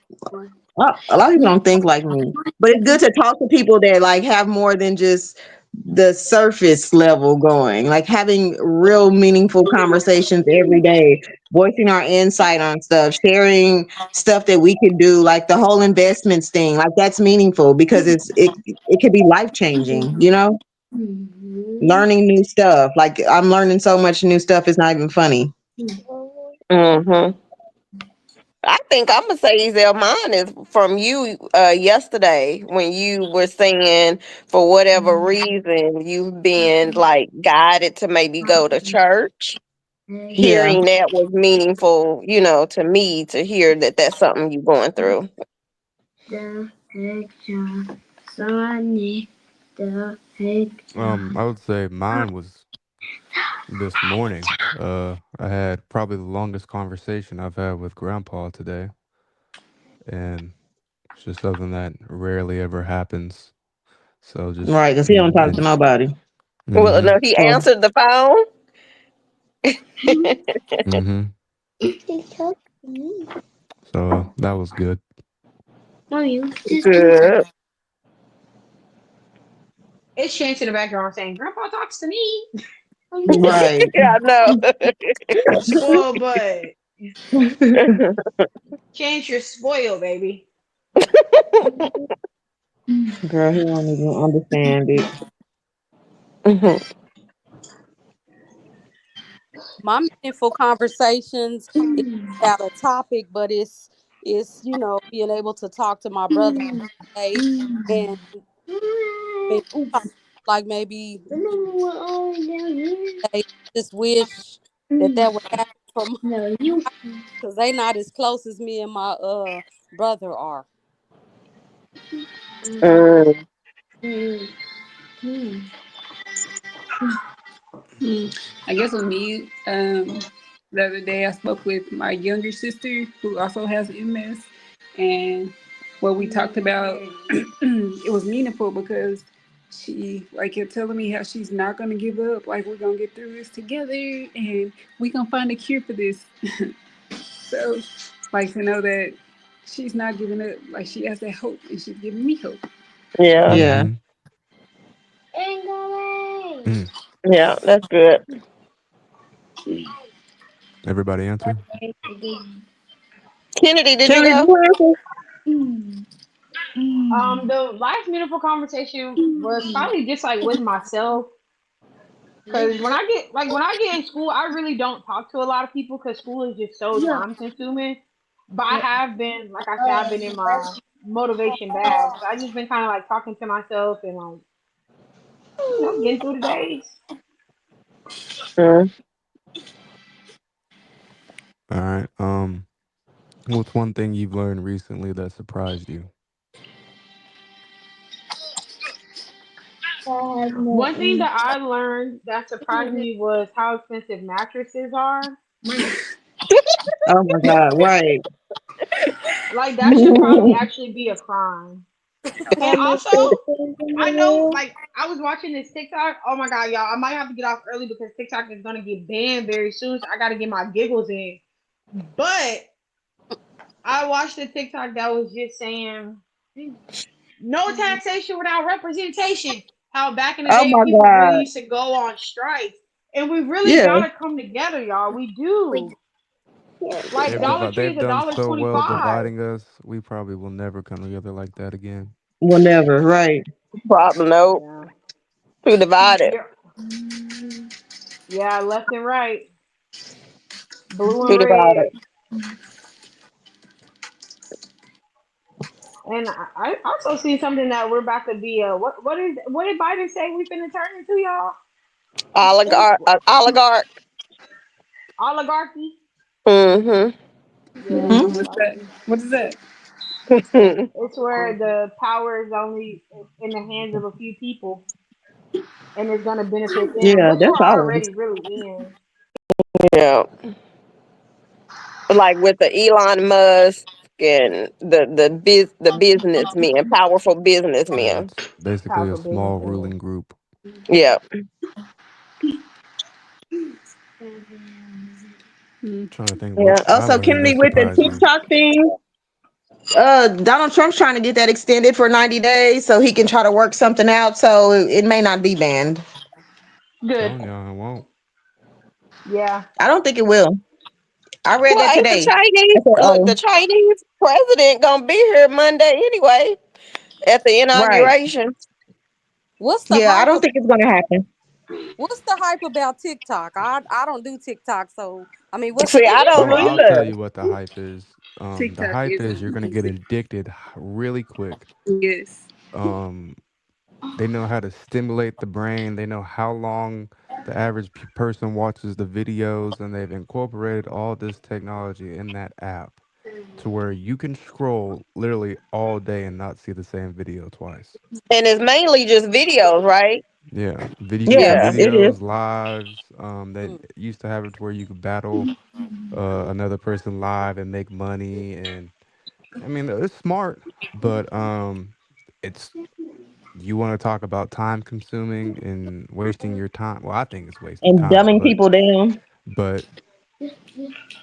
Well, a lot of people don't think like me, but it's good to talk to people that like have more than just the surface level going. Like having real meaningful conversations every day, voicing our insight on stuff, sharing stuff that we could do, like the whole investments thing. Like that's meaningful because it could be life changing. You know, learning new stuff. Like I'm learning so much new stuff. It's not even funny. Mm-hmm. I think I'm gonna say Ezel, mine is from you yesterday when you were saying for whatever reason you've been like guided to maybe go to church. Yeah. Hearing that was meaningful, to me to hear that that's something you're going through. The picture. So I need the picture. I would say mine was this morning. I had probably the longest conversation I've had with Grandpa today, and it's just something that rarely ever happens. So just Right, because he don't talk to nobody. Well, mm-hmm. no, he So answered the phone. Mm-hmm. So that was good. Mommy, just Good. It's Chance in the background saying, Grandpa talks to me. right. Yeah, I know. Spoiled but Chance, you're spoiled, baby. Girl, he won't even understand it. Mhm. My meaningful conversations is about a topic, but it's being able to talk to my brother today, and talk, like maybe they just wish that would happen for my no, you. because they not as close as me and my brother are. Mm. I guess with me, the other day I spoke with my younger sister who also has MS, and what we talked about, it was meaningful because she like kept telling me how she's not gonna give up, like we're gonna get through this together, and we gonna find a cure for this. So, like to know that she's not giving up, like she has that hope, and she's giving me hope. Yeah, Yeah. Mm-hmm. Mm. yeah, that's good. Everybody answer? Kennedy, did you Kennedy, go? you answer? The last meaningful conversation was probably just like with myself. Cause when I get in school, I really don't talk to a lot of people because school is just so time consuming. But I have been, like I said, I've been in my motivation bag. So I just been kind of like talking to myself and like, getting through the days. Mm. All right. What's one thing you've learned recently that surprised you? One thing that I learned that surprised me was how expensive mattresses are. Oh my God, right. Like that should probably actually be a crime. And also, I know, like, I was watching this TikTok. Oh my God, y'all! I might have to get off early because TikTok is gonna get banned very soon. So I gotta get my giggles in. But I watched a TikTok that was just saying no taxation without representation. How back in the Oh day my people really God. used to go on strikes. And we really Yeah. gotta come together, y'all. We do. Like Dollar Tree They've is a done dollar so well 25. dividing us. We probably will never come together like that again. Whenever, right. Problem, no. Yeah. Too divided. Yeah. Yeah, left and right. Blue Too and divided. red. And I also see something that we're about to be what did Biden say we finna turn into, y'all? Oligarch. Oligarchy? Mm-hmm. Yeah, Hmm? What's that? oligarchy. What is that? It's where the power is only in the hands of a few people and it's gonna benefit them, Yeah, which that's we're all. already really in. Yeah. Like with the Elon Musk and the businessmen, powerful Yeah, businessmen. it's basically a Powerful small businessmen. ruling group. Yeah. Mm. Trying to think Yeah. what I Also, learned Kennedy, that with the surprised me. TikTok thing, Donald Trump's trying to get that extended for 90 days so he can try to work something out. So it may not be banned. Good. Telling y'all, I won't. Yeah. I don't think it will. I read Well, that ain't the today. I Chinese said, look, the oh, Chinese president gonna be here Monday anyway at the right. inauguration. What's the Yeah, I hype? don't think it's going to happen. What's the hype about TikTok? I don't do TikTok, so I mean, what's the See, big I deal don't Oh, about I'll it? tell either. you what the hype is. The TikTok hype is is you're gonna get amazing. addicted really quick. Yes. Um, they know how to stimulate the brain. They know how long the average person watches the videos, and they've incorporated all this technology in that app to where you can scroll literally all day and not see the same video twice. And it's mainly just videos, right? Yeah, Yeah, Yeah. it is. videos, lives. They Mm. used to have it to where you could battle another person live and make money, and I mean it's smart, but it's you want to talk about time consuming and wasting your time. Well, I think it's wasting And time, dumbing people down but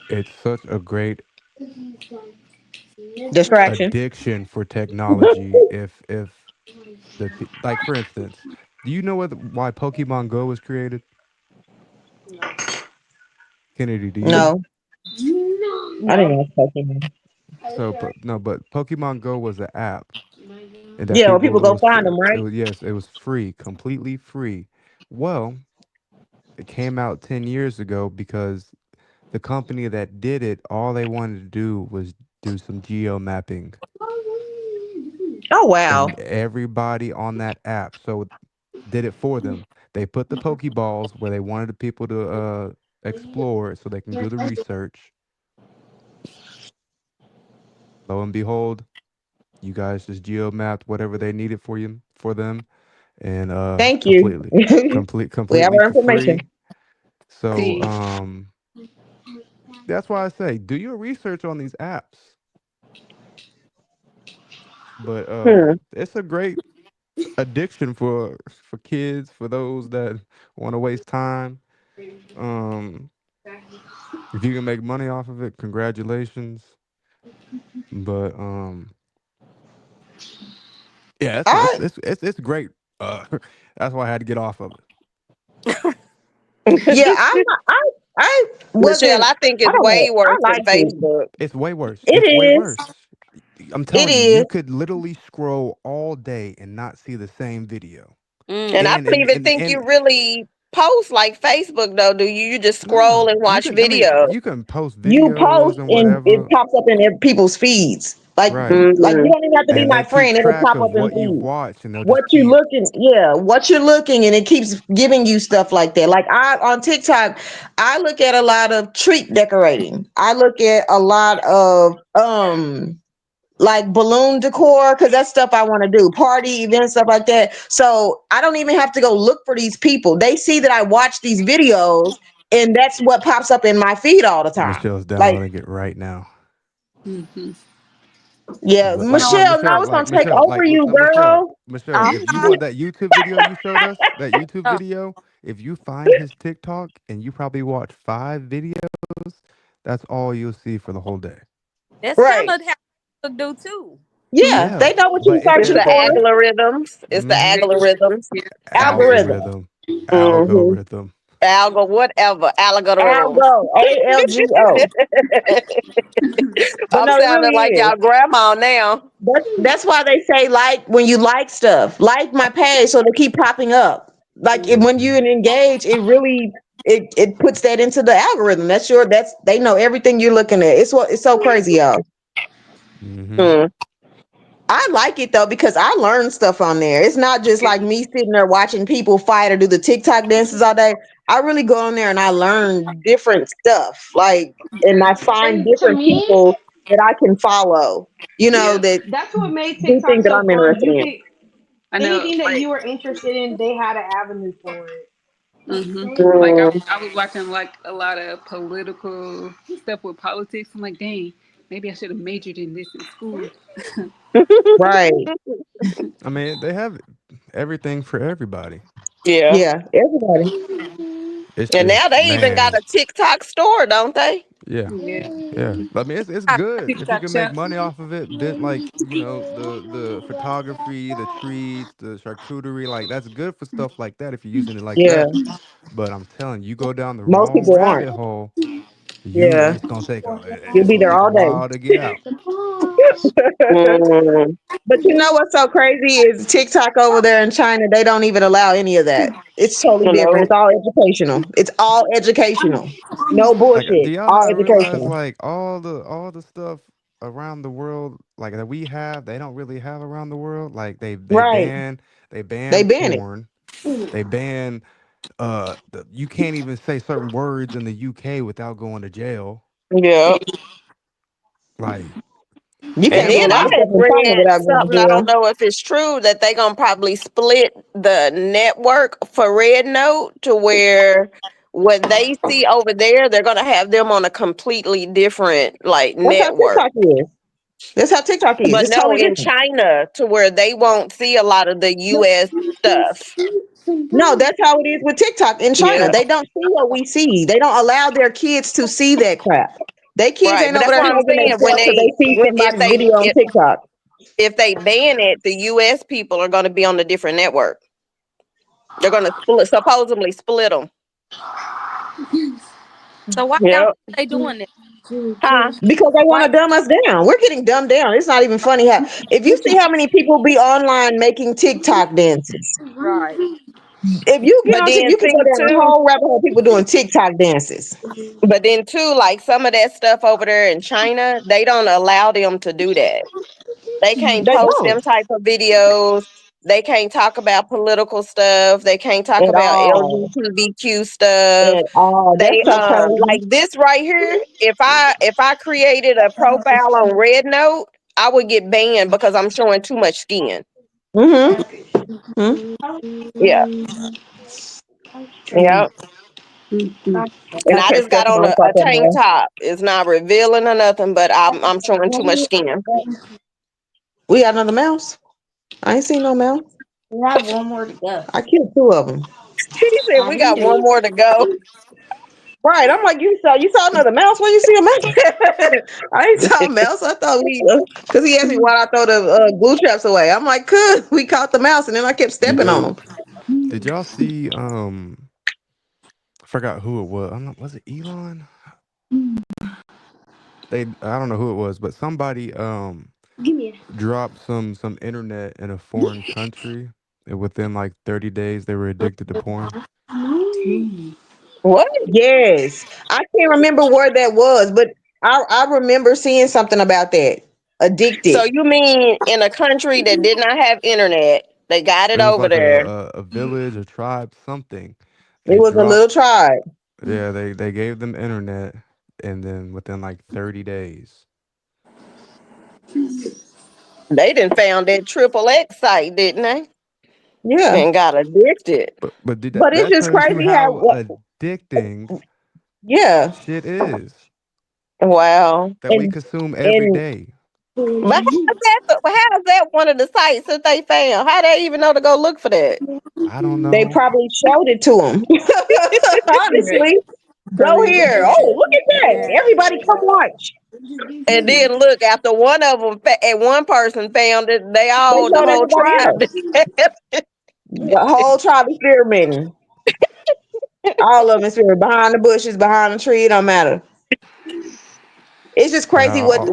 it's such a great distraction. addiction for technology. If like for instance, do you know why Pokemon Go was created? No. Kennedy, do you know? No, I didn't No. know Pokemon. So, no, but Pokemon Go was an app, and that Yeah, well, people people it go was find them, it right? was yes, it was free, completely free. Well, it came out 10 years ago because the company that did it, all they wanted to do was do some geo mapping, Oh, wow. and everybody on that app so did it for them. They put the Pokeballs where they wanted the people to explore so they can do the research. Lo and behold, you guys just geo mapped whatever they needed for them, and Thank you. We have completely our for free. information. So See, that's why I say do your research on these apps. But Hmm. it's a great addiction for kids, for those that want to waste time. Um, if you can make money off of it, congratulations. But yeah, I it's great. Uh, that's why I had to get off of it. yeah, I Michelle, wasn't. I think I it's don't know. way I worse than liked it. Facebook. It's way worse. It It's way is. worse. I'm It telling you, you is. could literally scroll all day and not see the same video. And I Mm. don't even think And you really post like Facebook though, do you? You just nah, scroll and you watch can. I mean, videos. you can post You videos post and and it whatever, pops up in people's feeds. right? Like you Mhm. don't even have to be And my they keep friend. It'll track pop up of in what you've feeds. watched, and they'll What just you keep. looking, yeah, what you're looking, and it keeps giving you stuff like that. Like I on TikTok, I look at a lot of treat decorating. I look at a lot of like balloon decor because that's stuff I want to do, party events, stuff like that. So I don't even have to go look for these people. They see that I watch these videos, and that's what pops up in my feed all the time. Michelle's Like, downloading it right now. hmm, yeah, But like Michelle, now Michelle, it's gonna take over you, Michelle, girl. Michelle, I'm if you not. want that YouTube video you showed us, that YouTube Uh, video, if you find his TikTok and you probably watch 5 videos, that's all you'll see for the whole day. that's kind Right. of how to do too. Yeah, Yeah, they know what you're but if It's searching the they're for. algorithms. It's the mm-hmm, algorithms. Yeah. Algorithm. algorithm, Mm-hmm. algorithm. Algo, whatever. Algorithms. Algo. ALGO. But I'm no, it sounding really like is. y'all grandma now. That's why they say like when you like stuff, like my page, so they keep popping up. Like when you Mm-hmm. engage, it really it puts that into the algorithm. That's they know everything you're looking at. It's so crazy, y'all. Mm-hmm. Hmm. I like it though because I learn stuff on there. It's not just like me sitting there watching people fight or do the TikTok dances all day. I really go on there and I learn different stuff. Like, and I find And to different me, people that I can follow. You know Yeah. that that's what made do TikTok things that so I'm fun. interested You in. could I know. anything that Like, you were interested in, they had an avenue for it. like Mm. I was watching like a lot of political stuff with politics. I'm like, dang, maybe I should have majored in this in school. Right. I mean, they have everything for everybody. Yeah. Yeah. Everybody. It's And now just, they even got man, a TikTok store, don't they? yeah, Yeah. yeah. I mean, it's Ah, good if you TikTok can make shop. money off of it. Bit like the photography, the treats, the charcuterie, like that's good for stuff like that if you're using it like Yeah. that. But I'm telling you, you go down the Most wrong people aren't. rabbit hole, Yeah. it's gonna take You'll it's be gonna there take a all day. while to get out. Mm. But you know what's so crazy is TikTok over there in China, they don't even allow any of that. It's totally You different. know. It's all educational. It's all educational. No Like, do bullshit. y'all All not realize educational. like all the stuff around the world like that we have, they don't really have around the world. Like Right. they They ban ban it. porn, they ban you can't even say certain words in the UK without going to jail. Yeah. Like You And can't and do a then lot I of had stuff in China read without going to something, I don't jail. know if it's true, that they gonna probably split the network for Red Note to where what they see over there, they're gonna have them on a completely different like That's how network. TikTok is. That's how TikTok is. But It's no, totally in different. China to where they won't see a lot of the US stuff. No, that's how it is with TikTok in China. Yeah. They don't see what we see. They don't allow their kids to see that crap. They kids Right. ain't But over that's there what I'm hanging saying. When themselves because they they see somebody's video on TikTok. if they ban it, the US people are gonna be on a different network. They're gonna supposedly split them. So why y'all Yep. they doing it? Huh? Because they want Why? to dumb us down. We're getting dumbed down. It's not even funny how if you see how many people be online making TikTok dances. Right. If you get But on TikTok, then you can go see down a too, whole rabbit hole of people doing TikTok dances. like some of that stuff over there in China, they don't allow them to do that. They can't They post don't them type of videos. They can't talk about political stuff. They can't talk at about all. LGBTQ stuff. At all. That's They so crazy. like this right here. If I created a profile on Red Note, I would get banned because I'm showing too much skin. Mm-hmm. Yeah. Yeah. And I I kept just got stepping on on a something tank there. top. It's not revealing or nothing, but I'm showing too much skin. We got another mouse. I ain't seen no mouse. We have one more to go. I killed two of them. He said we got one more to go. Right. I'm like, you saw another mouse? Where you see a mouse? I ain't saw a mouse. I thought because he asked me why I throw the glue traps away. I'm like, good. We caught the mouse, and then I kept stepping on did them. did y'all see I forgot who it was. I don't know, was it Elon? I don't know who it was, but somebody Give me dropped some internet in a foreign country, and within like 30 days they were addicted to porn. What? Yes, I can't remember where that was, but I remember seeing something about that. So Addicted. you mean in a country that did not have internet, they got It it was over like there. a village, a tribe, something. It They was a dropped, little tribe. yeah, they gave them internet, and then within like 30 days. They didn't found that triple X site, didn't they? Yeah, And got addicted. But did but it's that just shows you crazy how. how addicting Yeah, shit is Wow. that we and consume every and day. But how is that one of the sites that they found? How they even know to go look for that? I don't they know. probably showed it to him. Right. Honestly, Go Probably here. like Oh, look at that. Everybody come watch. And then look, after one of them and one person found it, They the showed whole everybody tribe. else. The whole tribe is experimenting. All of them is experimenting. Behind the bushes, behind the tree, it don't matter. It's just crazy Now,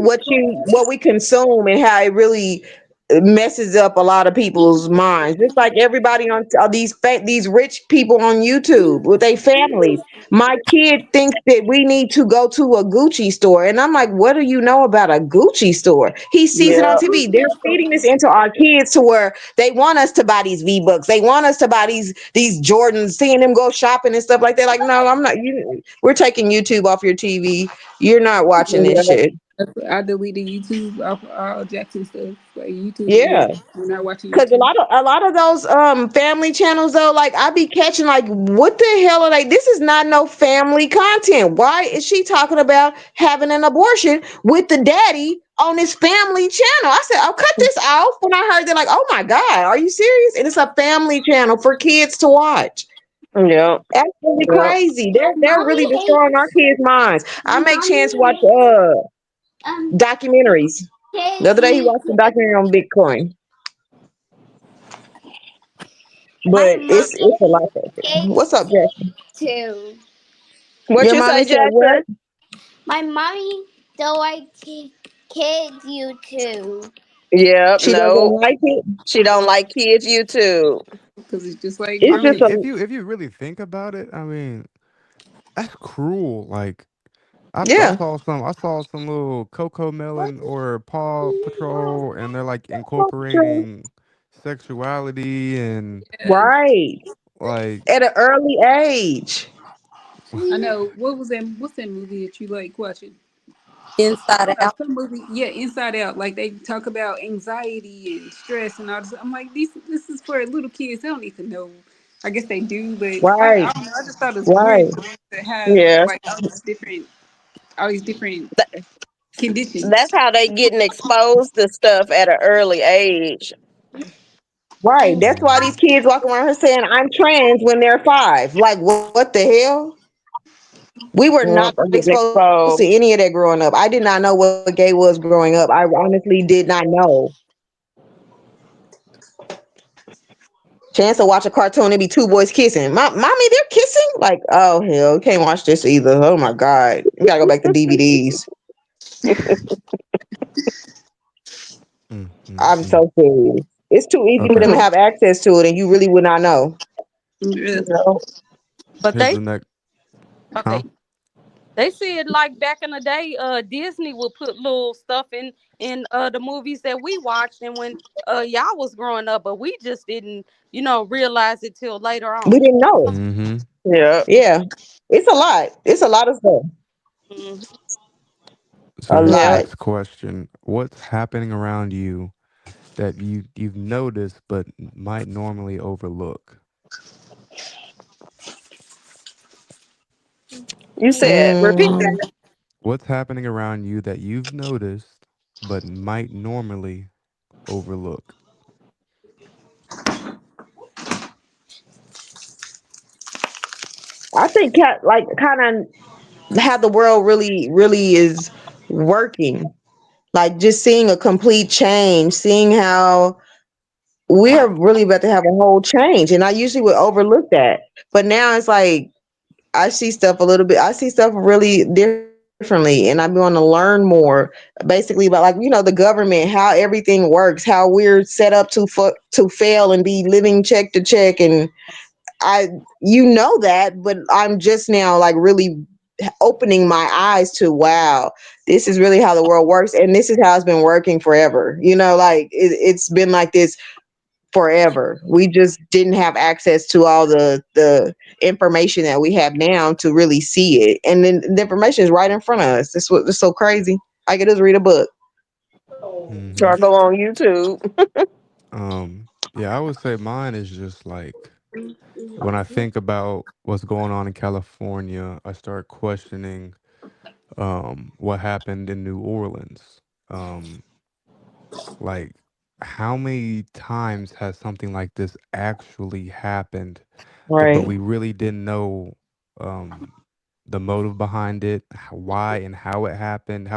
what we consume and how it really messes up a lot of people's minds. Just like everybody on these rich people on YouTube with their families. My kid thinks that we need to go to a Gucci store, and I'm like, "What do you know about a Gucci store?" He sees it on Yeah, TV. They're feeding this into our kids to where they want us to buy these V Bucks. They want us to buy these Jordans. Seeing them go shopping and stuff like that. Like, no, I'm not. We're taking YouTube off your TV. You're not watching this yeah, shit. I deleted YouTube off all Jackson stuff. Like YouTube, Yeah. we're not watching Cause YouTube. a lot of those family channels though, like I be catching like what the hell are they? This is not no family content. Why is she talking about having an abortion with the daddy on this family channel? I said, oh, cut this off. When I heard that, like, oh my God, are you serious? And it's a family channel for kids to watch. yeah, Absolutely yeah. crazy. They're really Mommy destroying our hates. kids' minds. I My make Chance mommy watch hates documentaries. The other day he Casey. watched a documentary on Bitcoin. My But mommy it's a lot. What's up, hates Jack? too. What Your you mommy say, said what? Jackson? My mommy don't like kids YouTube. Yeah, She no, doesn't like it. she don't like kids YouTube. Because it's just like It's I just mean, grown. a if you really think about it, I mean, that's cruel. Like, yeah, I saw some little Coco Melon or Paw Patrol, and they're like true. incorporating sexuality and Yeah. Right. like At an early age. I know. What was that? What's that movie that you like watching? Inside Out. Some movie, yeah, Inside Out. Like they talk about anxiety and stress and all this. I'm like, this is for little kids. They don't need to know. I guess they do, but Right. I don't know. I just thought it was weird Right. to have Yeah, like all these different Th- that's conditions. how they getting exposed to stuff at an early age. Right. That's why mhm. these kids walk around here saying I'm trans when they're 5. Like what the hell? We were not Yep, they're getting exposed to any of exposed. that growing up. I did not know what gay was growing up. I honestly did not know. Chance to watch a cartoon and be two boys kissing. Mommy, they're kissing? Like, oh hell, can't watch this either. Oh my God. We gotta go back to DVDs. Mm, mm, I'm mm. so serious. It's too easy for them Okay, to have access to it, and you really would not know. Yeah. No. But here's they the next, huh? okay. They said like back in the day, Disney would put little stuff in the movies that we watched and when y'all was growing up, but we just didn't, realize it till later We on. didn't know. Mm-hmm. Yeah. Yeah, it's a lot. It's a lot of stuff. Mhm. So A here's the Yeah. lot. next question: what's happening around you that you've noticed but might normally overlook? You said repeat Mm, that. What's happening around you that you've noticed but might normally overlook? I think like kind of how the world really is working. Like just seeing a complete change, seeing how we are really about to have a whole change, and I usually would overlook that, but now it's like I see stuff a little bit. I see stuff really differently, and I'm going to learn more, basically about like the government, how everything works, how we're set up to fail and be living check to check, and I that, but I'm just now like really opening my eyes to wow, this is really how the world works, and this is how it's been working forever. Like it's been like this forever. We just didn't have access to all the information that we have now to really see it. And then the information is right in front of us. That's what is so crazy. I could just read a book. Mm-hmm. Or go on YouTube. Yeah, I would say mine is just like when I think about what's going on in California, I start questioning what happened in New Orleans. Um, like how many times has something like this actually happened but Right. we really didn't know um the motive behind it, why and how it happened,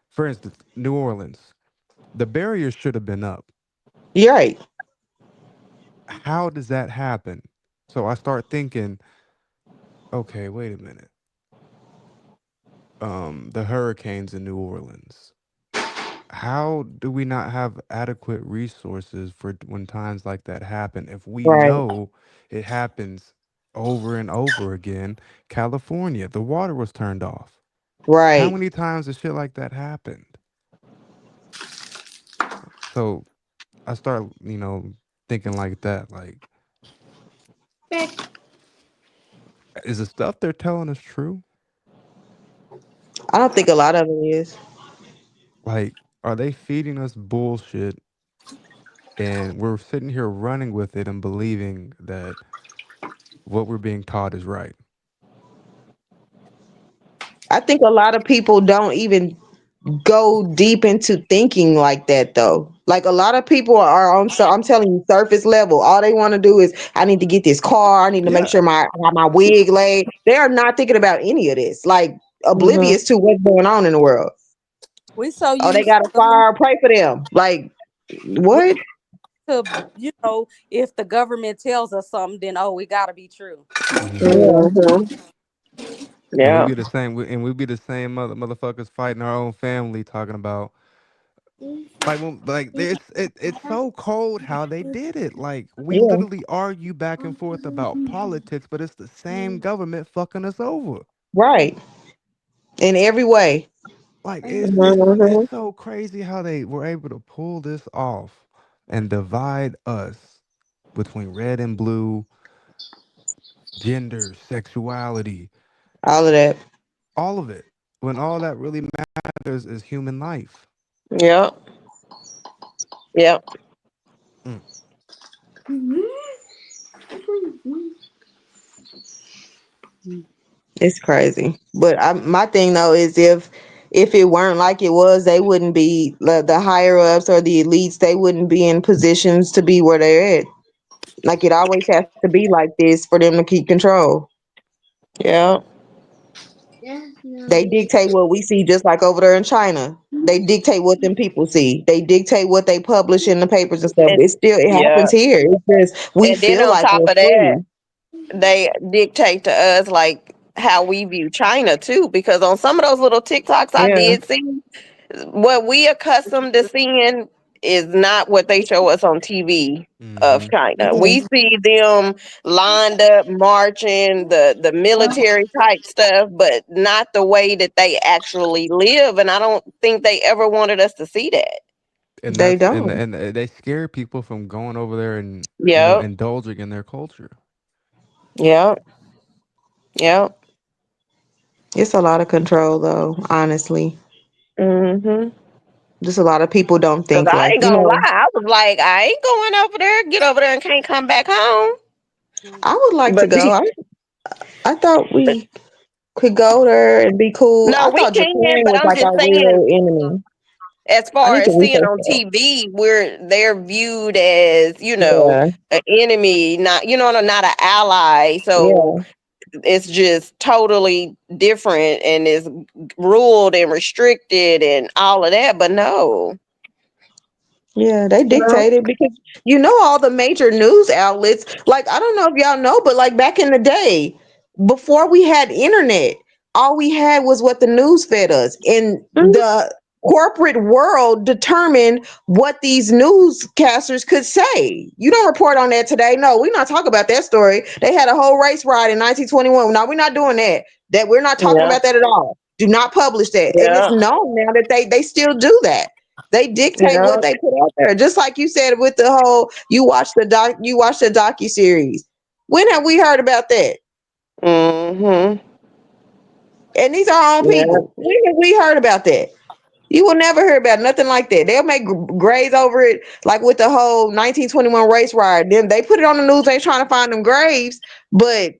for instance, New Orleans, the barriers should have been up. You're right. How does that happen? So I start thinking, okay, wait a minute. The hurricanes in New Orleans. How do we not have adequate resources for when times like that happen? If we Right. know it happens over and over again, California, the water was turned off. How Right. many times has shit like that happened? So I start, thinking like that. Like, is the stuff they're telling us true? I don't think a lot of it is. Like, are they feeding us bullshit and we're sitting here running with it and believing that what we're being taught is right? I think a lot of people don't even go deep into thinking like that though. Like a lot of people are on, so I'm telling you, surface level. All they want to do is I need to get this car, I need to make Yeah. sure I got my wig laid. They are not thinking about any of this. Like Mhm. oblivious to what's going on in the world. We so Oh, they used got a to, fire, pray for them. Like we what? to if the government tells us something, then oh, we gotta be true. Hmm. Yeah. Mhm. And we Yeah. be the same, and we be the same motherfuckers fighting our own family, talking about it's so cold how they did it. Like we Yeah. literally argue back and forth about politics, but it's the same government fucking us over. Right. In every way. Like it's Mhm. so crazy how they were able to pull this off and divide us between red and blue, gender, sexuality, All of that. all of it. When all that really matters is human life. Yeah. Yeah. Mm. It's crazy. But my thing though is if it weren't like it was, they wouldn't be the higher ups or the elites. They wouldn't be in positions to be where they're at. Like it always has to be like this for them to keep control. Yeah. They dictate what we see, just like over there in China. They dictate what them people see. They dictate what they publish in the papers and stuff. And It yeah. happens here. It's just we And then feel on like top we're of that, free. they dictate to us like how we view China too. Because on some of those little TikToks I Yeah. did see, what we accustomed to seeing is not what they show us on TV of Mm-hmm. China. Yeah. We see them lined up marching, the military type stuff, but not the way that they actually live. And I don't think they ever wanted us to see that. And They that's and don't. and they scare people from going over there and Yep. indulging in their culture. Yep. Yep. It's a lot of control though, honestly. Mhm. Just a lot of people don't Cause think I like, ain't gonna lie, I was like, I ain't going over there, get over there and can't come back home. I would like to But go. I thought we could go there and be cool. no, I we thought can, Japan but was I'm like just our saying, real enemy. as I far need to as seeing research on that. TV, they're viewed as, Yeah. an enemy, not not an ally. So Yeah. it's just totally different and is ruled and restricted and all of that. But no. Yeah, they No. dictated because all the major news outlets, like I don't know if y'all know, but like back in the day, before we had internet, all we had was what the news fed us. And Mhm. the corporate world determined what these newscasters could say. You don't report on that today. No, we're not talking about that story. They had a whole race riot in 1921. No, we're not doing that. That we're not talking Yeah. about that at all. Do not publish that. And it's Yeah. known now that they still do that. They dictate Yeah. what they put out there. Just like you said with the whole you watch the docu series. When have we heard about that? Mhm. And these are our own Yeah. people. When have we heard about that? You will never hear about nothing like that. They'll make graves over it, like with the whole 1921 race riot. Then they put it on the news. They trying to find them graves, but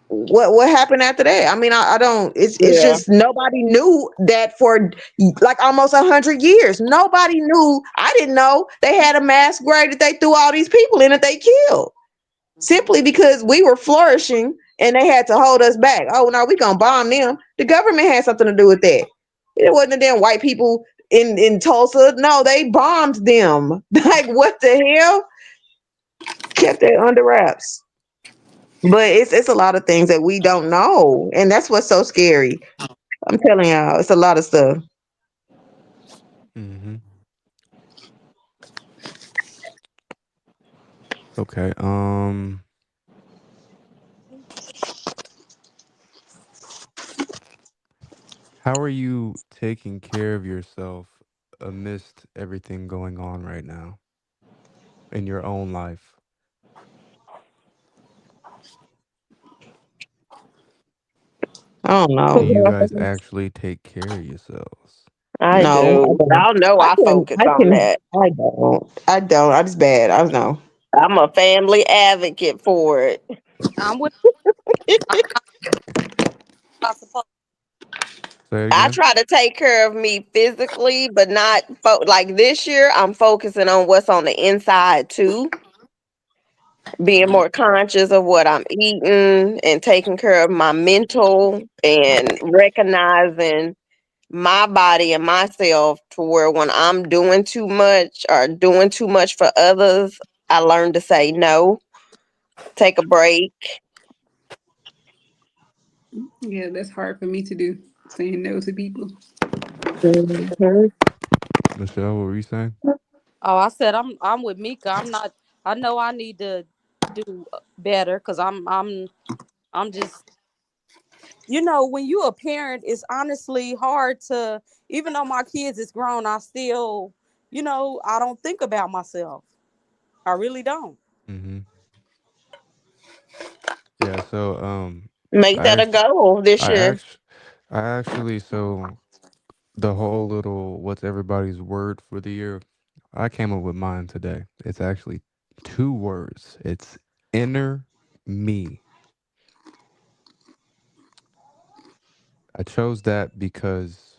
what happened after that? I mean, I don't. It's Yeah. just nobody knew that for like almost 100 years. Nobody knew. I didn't know they had a mass grave that they threw all these people in that they killed simply because we were flourishing and they had to hold us back. Oh no, we gonna bomb them. The government had something to do with that. It wasn't the damn white people in Tulsa. No, they bombed them. Like what the hell? Kept it under wraps. But it's a lot of things that we don't know, and that's what's so scary. I'm telling y'all, it's a lot of stuff. Mm-hmm. Okay. How are you taking care of yourself amidst everything going on right now in your own life? I don't Do know. you guys actually take care of yourselves? I No, I do. don't. Y'all know I I can. focus I on can. that. I don't. I don't. I just bad. I don't know. I'm a family advocate for it. I'm with. I'm not supposed. Say it I again. try to take care of me physically, but not like this year. I'm focusing on what's on the inside too, being more conscious of what I'm eating and taking care of my mental and recognizing my body and myself to where when I'm doing too much or doing too much for others, I learn to say no, take a break. Yeah, that's hard for me to do. Saying no to people. Mhm. Michelle, what were you saying? Oh, I said I'm with Mika. I'm not. I know I need to do better because I'm just, when you a parent, it's honestly hard to, even though my kids is grown, I still, I don't think about myself. I really don't. Mm-hmm. Yeah. So, Make I that a actually, goal this I year. actually, I actually, so the whole little what's everybody's word for the year, I came up with mine today. It's actually two words. It's inner me. I chose that because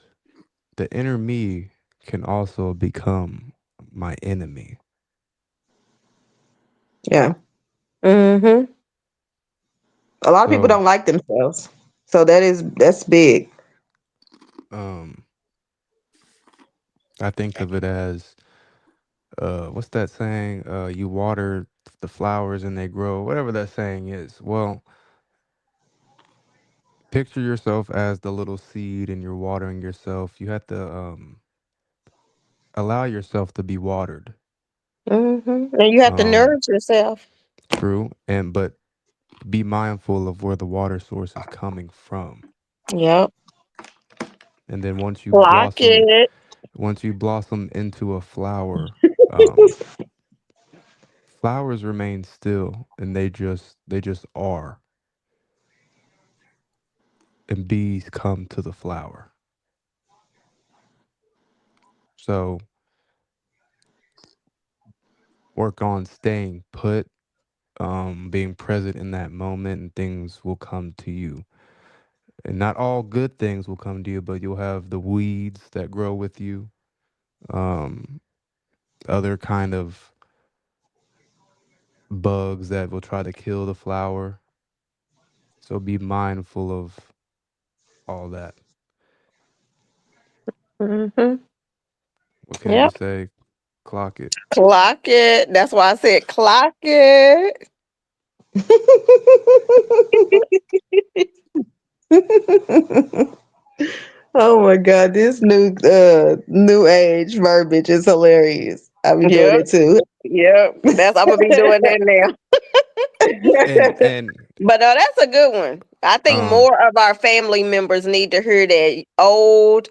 the inner me can also become my enemy. Yeah. Mhm. A lot of people So, don't like themselves. So that's big. um, I think of it as what's that saying? You water the flowers and they grow, whatever that saying is. Well, picture yourself as the little seed and you're watering yourself. You have to allow yourself to be watered. Mhm. And you have to Um, nourish yourself. true, and but be mindful of where the water source is coming from. Yep. And then Clock it. once you blossom into a flower, um, flowers remain still and they just are, and bees come to the flower. So work on staying put, being present in that moment, and things will come to you. And not all good things will come to you, but you'll have the weeds that grow with you, um, other kind of bugs that will try to kill the flower. So be mindful of all that. Mhm. What Candy Yep. say? Clock it. Clock it. That's why I said clock it. Oh my god, this new age verbiage is hilarious. I'll be doing Yep. it too. Yep. That's I'm gonna be doing that now. And But that's a good one. I think um more of our family members need to hear that. Old,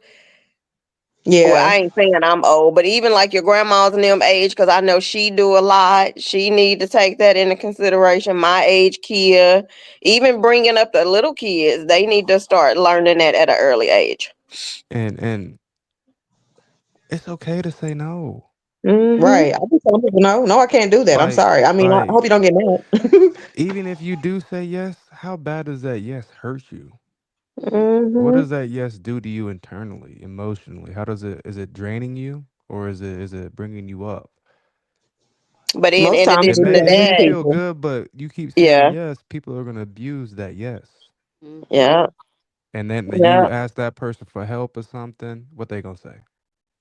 well, Yeah. I ain't saying I'm old, but even like your grandma's and them age, because I know she do a lot. She need to take that into consideration. My age, Kia, even bringing up the little kids, they need to start learning that at an early age. and it's okay to say no. Mm-hmm. Right. I be telling people no, no, I can't do that. I'm Like sorry. I mean, I like hope you don't get mad. even if you do say yes, how bad does that yes hurt you? What Mm-hmm. does that yes do to you internally, emotionally? How does it is it draining you or is it bringing you up? But Most in times It addition it's to makes young you that, feel people. good, but you keep saying yeah, yes, people are gonna abuse that yes. Mm-hmm. yeah, And then yeah, you ask that person for help or something, what they gonna say?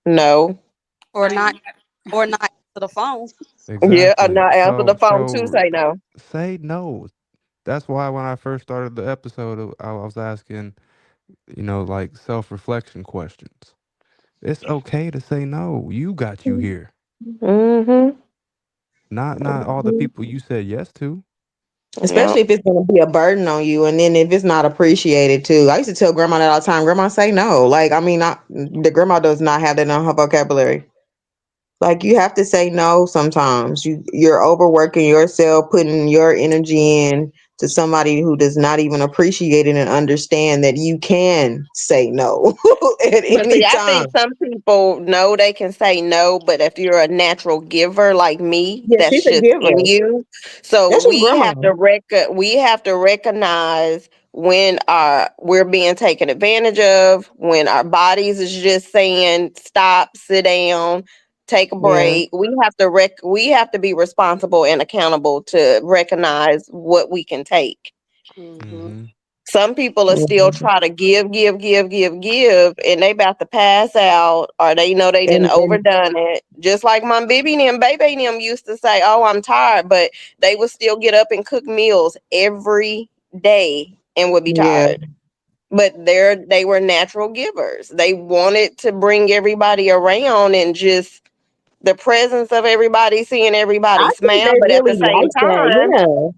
no, Or not, or not answer the phone. yeah. I Exactly. not answer the phone to So say no. say no. That's why when I first started the episode, I was asking, like self-reflection questions. It's okay to say no. You got you here. Mm-hmm. Not all the people you said yes to. Yeah, Especially if it's going to be a burden on you, and then if it's not appreciated too. I used to tell grandma that all the time. Grandma, say no. Like, I mean, the grandma does not have that on her vocabulary. Like, you have to say no sometimes. You're overworking yourself, putting your energy in to somebody who does not even appreciate it and understand that you can say no at but any see, I time. think some people know they can say no, but if you're a natural giver like me, Yeah, that's she's a just in giver. you. So That's your grandma. we have to recognize when we're being taken advantage of, when our bodies is just saying stop, sit down, take a Yeah. break. We have to be responsible and accountable to recognize what we can take. Mm-hmm. Mm-hmm. Some people are still Mhm. try to give, and they about to pass out, or they know they didn't And overdone it. Just like my baby and them used to say, "Oh, I'm tired," but they would still get up and cook meals every day and would be yeah, tired. But they were natural givers. They wanted to bring everybody around and just the presence of everybody, seeing I everybody think smile. they But at the really same like that. time, Yeah,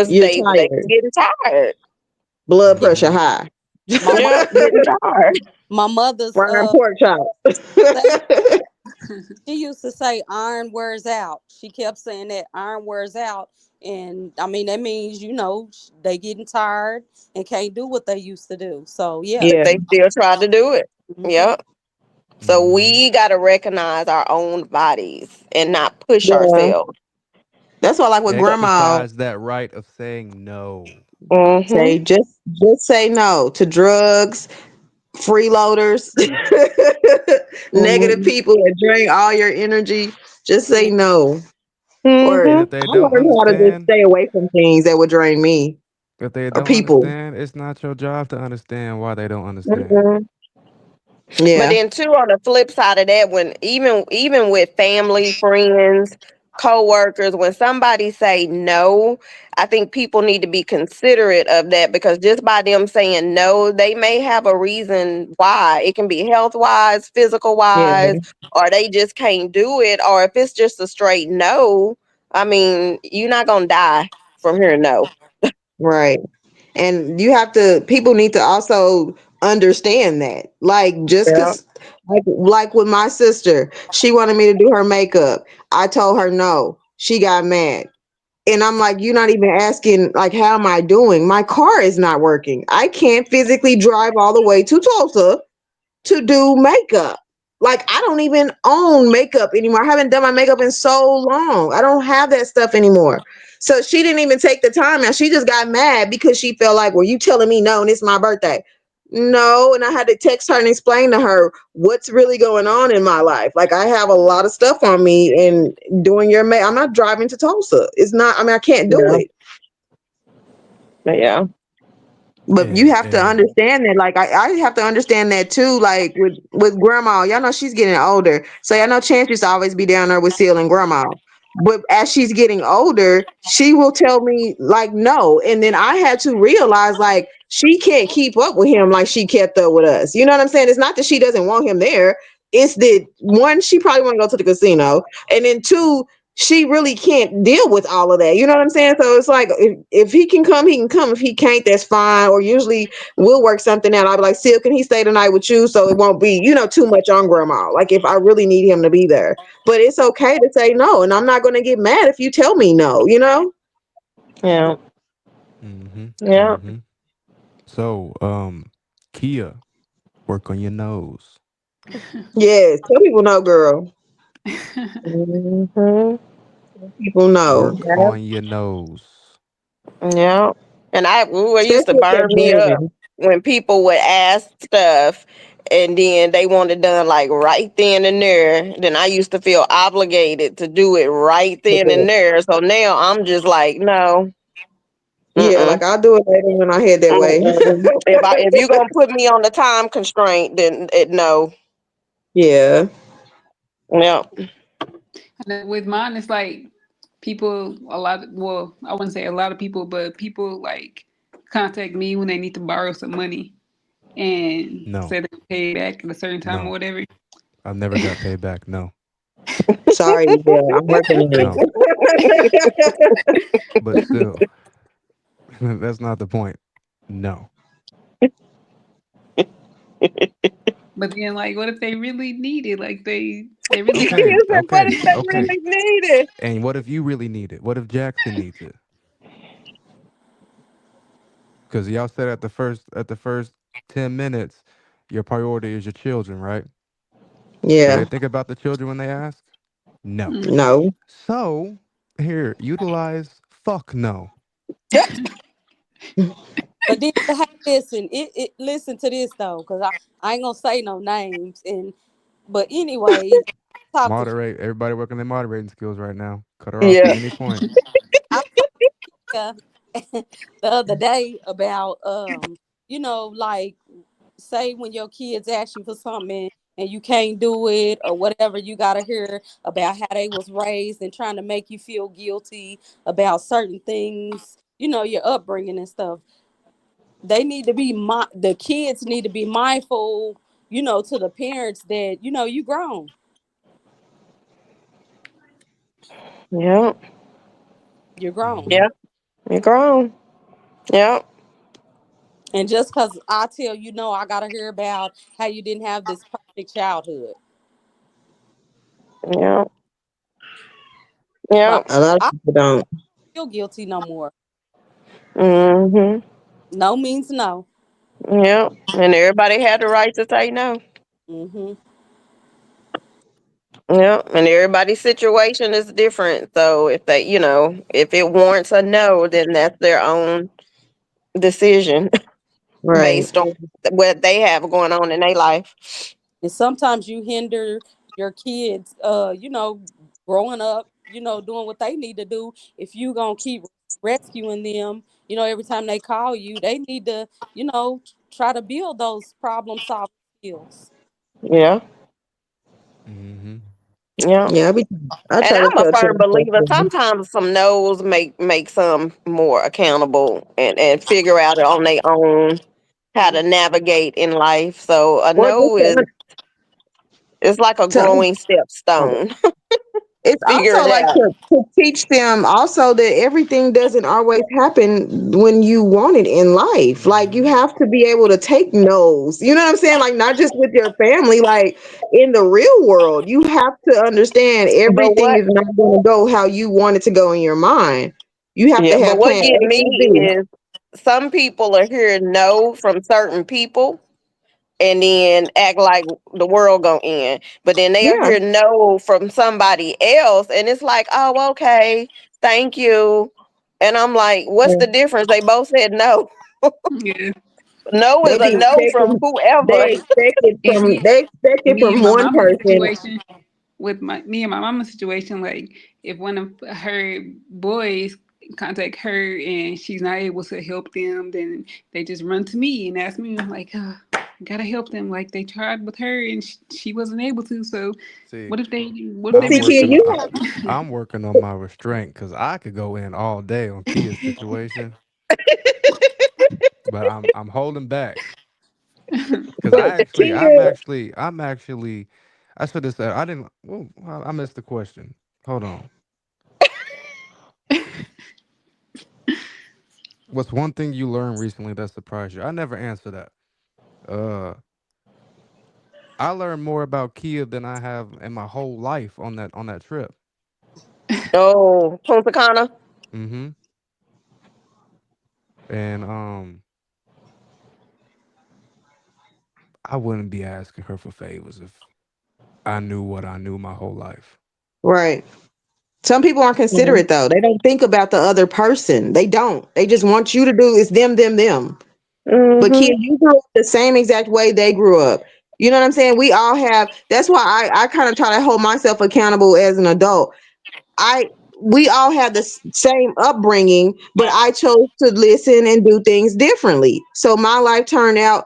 you're they was tired, getting tired. blood Yeah, pressure Mm-hmm. high. my Yeah, mother, getting tired. my mother's Frying pork chops. say she used to say iron wears out. She kept saying that iron wears out. And I mean that means, they getting tired and can't do what they used to do. So yeah. But Yeah, they still tried to do it. Hmm. Yep. So Mm-hmm. we got to recognize our own bodies and not push yeah. ourselves. That's why, like with So, grandma, Exercise that right of saying no. hmm say just say no to drugs, freeloaders, negative hmm people that drain all your energy. Just say no. Or And hmm if they I don't learned how to just understand, stay away from things that would drain me if they or don't people. understand, it's not your job to understand why they don't understand. hmm But Yeah, then too, on the flip side of that, when even with family, friends, co-workers, when somebody say no, I think people need to be considerate of that, because just by them saying no, they may have a reason why. It can be health wise, physical yeah, wise, or they just can't do it. Or if it's just a straight no, I mean, you're not gonna die from hearing no. right. And you have to, people need to also understand that, like, just Yeah. because, like with my sister, she wanted me to do her makeup. I told her no. She got mad. And I'm like, you're not even asking, like, how am I doing? My car is not working. I can't physically drive all the way to Tulsa to do makeup. Like, I don't even own makeup anymore. I haven't done my makeup in so long. I don't have that stuff anymore. So she didn't even take the time. Now she just got mad because she felt like, well, you telling me no, and it's my birthday. No, and I had to text her and explain to her what's really going on in my life. Like, I have a lot of stuff on me, and doing your I'm not driving to Tulsa. It's not. I mean, I can't do Yeah. it. Yeah. But you have to And understand that, like, I have to understand that too, like with grandma. Y'all know she's getting older, so y'all know Chance used to always be down there with Seal and grandma. But as she's getting older, she will tell me like no, and then I had to realize like she can't keep up with him like she kept up with us. You know what I'm saying? It's not that she doesn't want him there. It's that, one, she probably want to go to the casino, and then two, she really can't deal with all of that. You know what I'm saying? So it's like, if he can come, he can come. If he can't, that's fine. Or usually we'll work something out. I'll be like, Seal, can he stay tonight with you? So it won't be, too much on grandma. Like, if I really need him to be there. But it's okay to say no. And I'm not going to get mad if you tell me no. Yeah. mm-hmm, Yeah. mm-hmm. So, Kia, work on your nose. Yes. Tell people no, girl. hmm People know. Work on your nose. Yeah. And it used to Especially if they're burn me up judging. when people would ask stuff and then they want it done like right then and there, then I used to feel obligated to do it right then and there. So now I'm just like, no, Yeah, like mm-mm, I'll do it later when I head that way. mm-mm. If you gonna put me on the time constraint, then no, Yeah. yeah, And then with mine, it's like people, a lot, well, I wouldn't say a lot of people, but people like contact me when they need to borrow some money and No, say they pay back at a certain time or no. whatever. I never got paid back. No, Sorry, yeah, I'm working on no. it. But still, that's not the point. No. But then, like, what if they really need it? Like, they really hurt. Okay, you said, what okay, if they okay. really need it? And what if you really need it? What if Jackson needs it? Because y'all said at the first 10 minutes, your priority is your children, right? Do they Yeah. think about the children when they ask? No. Mm. No. So here, utilize fuck no. But then, hey, listen, listen to this though, because I ain't gonna say no names. But anyway, talk to Moderate. Everybody working their moderating skills right now. Cut her off at Yeah, any point. I talked to the other day about like say when your kids ask you for something and you can't do it or whatever, you gotta hear about how they was raised and trying to make you feel guilty about certain things, your upbringing and stuff. They need to be the kids need to be mindful, to the parents that you grown. yeah, You're grown. Hmm. yeah. You're grown. Yeah, And just because I tell I gotta hear about how you didn't have this perfect childhood. yeah, yeah. But A lot of I people don't. don't feel guilty no more. Mhm. No means no. Yeah. And everybody had the right to say no. Hmm. Yeah. And everybody's situation is different. So if they, if it warrants a no, then that's their own decision Right. based on what they have going on in their life. And sometimes you hinder your kids, growing up, doing what they need to do. If you gonna keep rescuing them, every time they call you, they need to, try to build those problem solving skills. Yeah. Hmm. Yeah. Yeah, I And try to I'm a tell firm children believer. Sometimes some no's make some more accountable and figure out on their own how to navigate in life. So a or just no is like a to growing stepstone. it's Figure also it like out. to teach them also that everything doesn't always happen when you want it in life. Like you Hmm. have to be able to take no's. You know what I'm saying? Like not just with your family, like in the real world, you have to understand But everything what is not going to go how you want it to go in your mind. You have to yeah, but have what plan get A, me B, B. is some people are hearing no from certain people and then act like the world gonna end. But then they'll Yeah, hear no from somebody else and it's like, oh, okay, thank you. And I'm like, what's the difference? They both said no. Yeah. No is they a be no from expecting whoever. And they expect it me from and my one mama's person. situation, with me and my mama's situation, like if one of her boys contact her and she's not able to help them, then they just run to me and ask me, I'm like, gotta help them. Like they tried with her and she wasn't able to. So See, what if But they I'm see, really kid, working. need you I'm working on my restraint because I could go in all day on Kia's situation, but I'm holding back because but Kia, I'm actually. I should have said I didn't. Oh, I missed the question. Hold on. What's one thing you learned recently that surprised you? I never answer that. Uh, I learned more about Kia than I have in my whole life on that trip. Oh, Punta Cana. Mm-hmm. And I wouldn't be asking her for favors if I knew what I knew my whole life. right. Some people aren't considerate though. They don't think about the other person. They don't. They just want you to do it's them, them, them. But Mm-hmm. kid, you grew up the same exact way they grew up. You know what I'm saying? We all have. That's why I kind of try to hold myself accountable as an adult. I We all have the same upbringing, but I chose to listen and do things differently. So my life turned out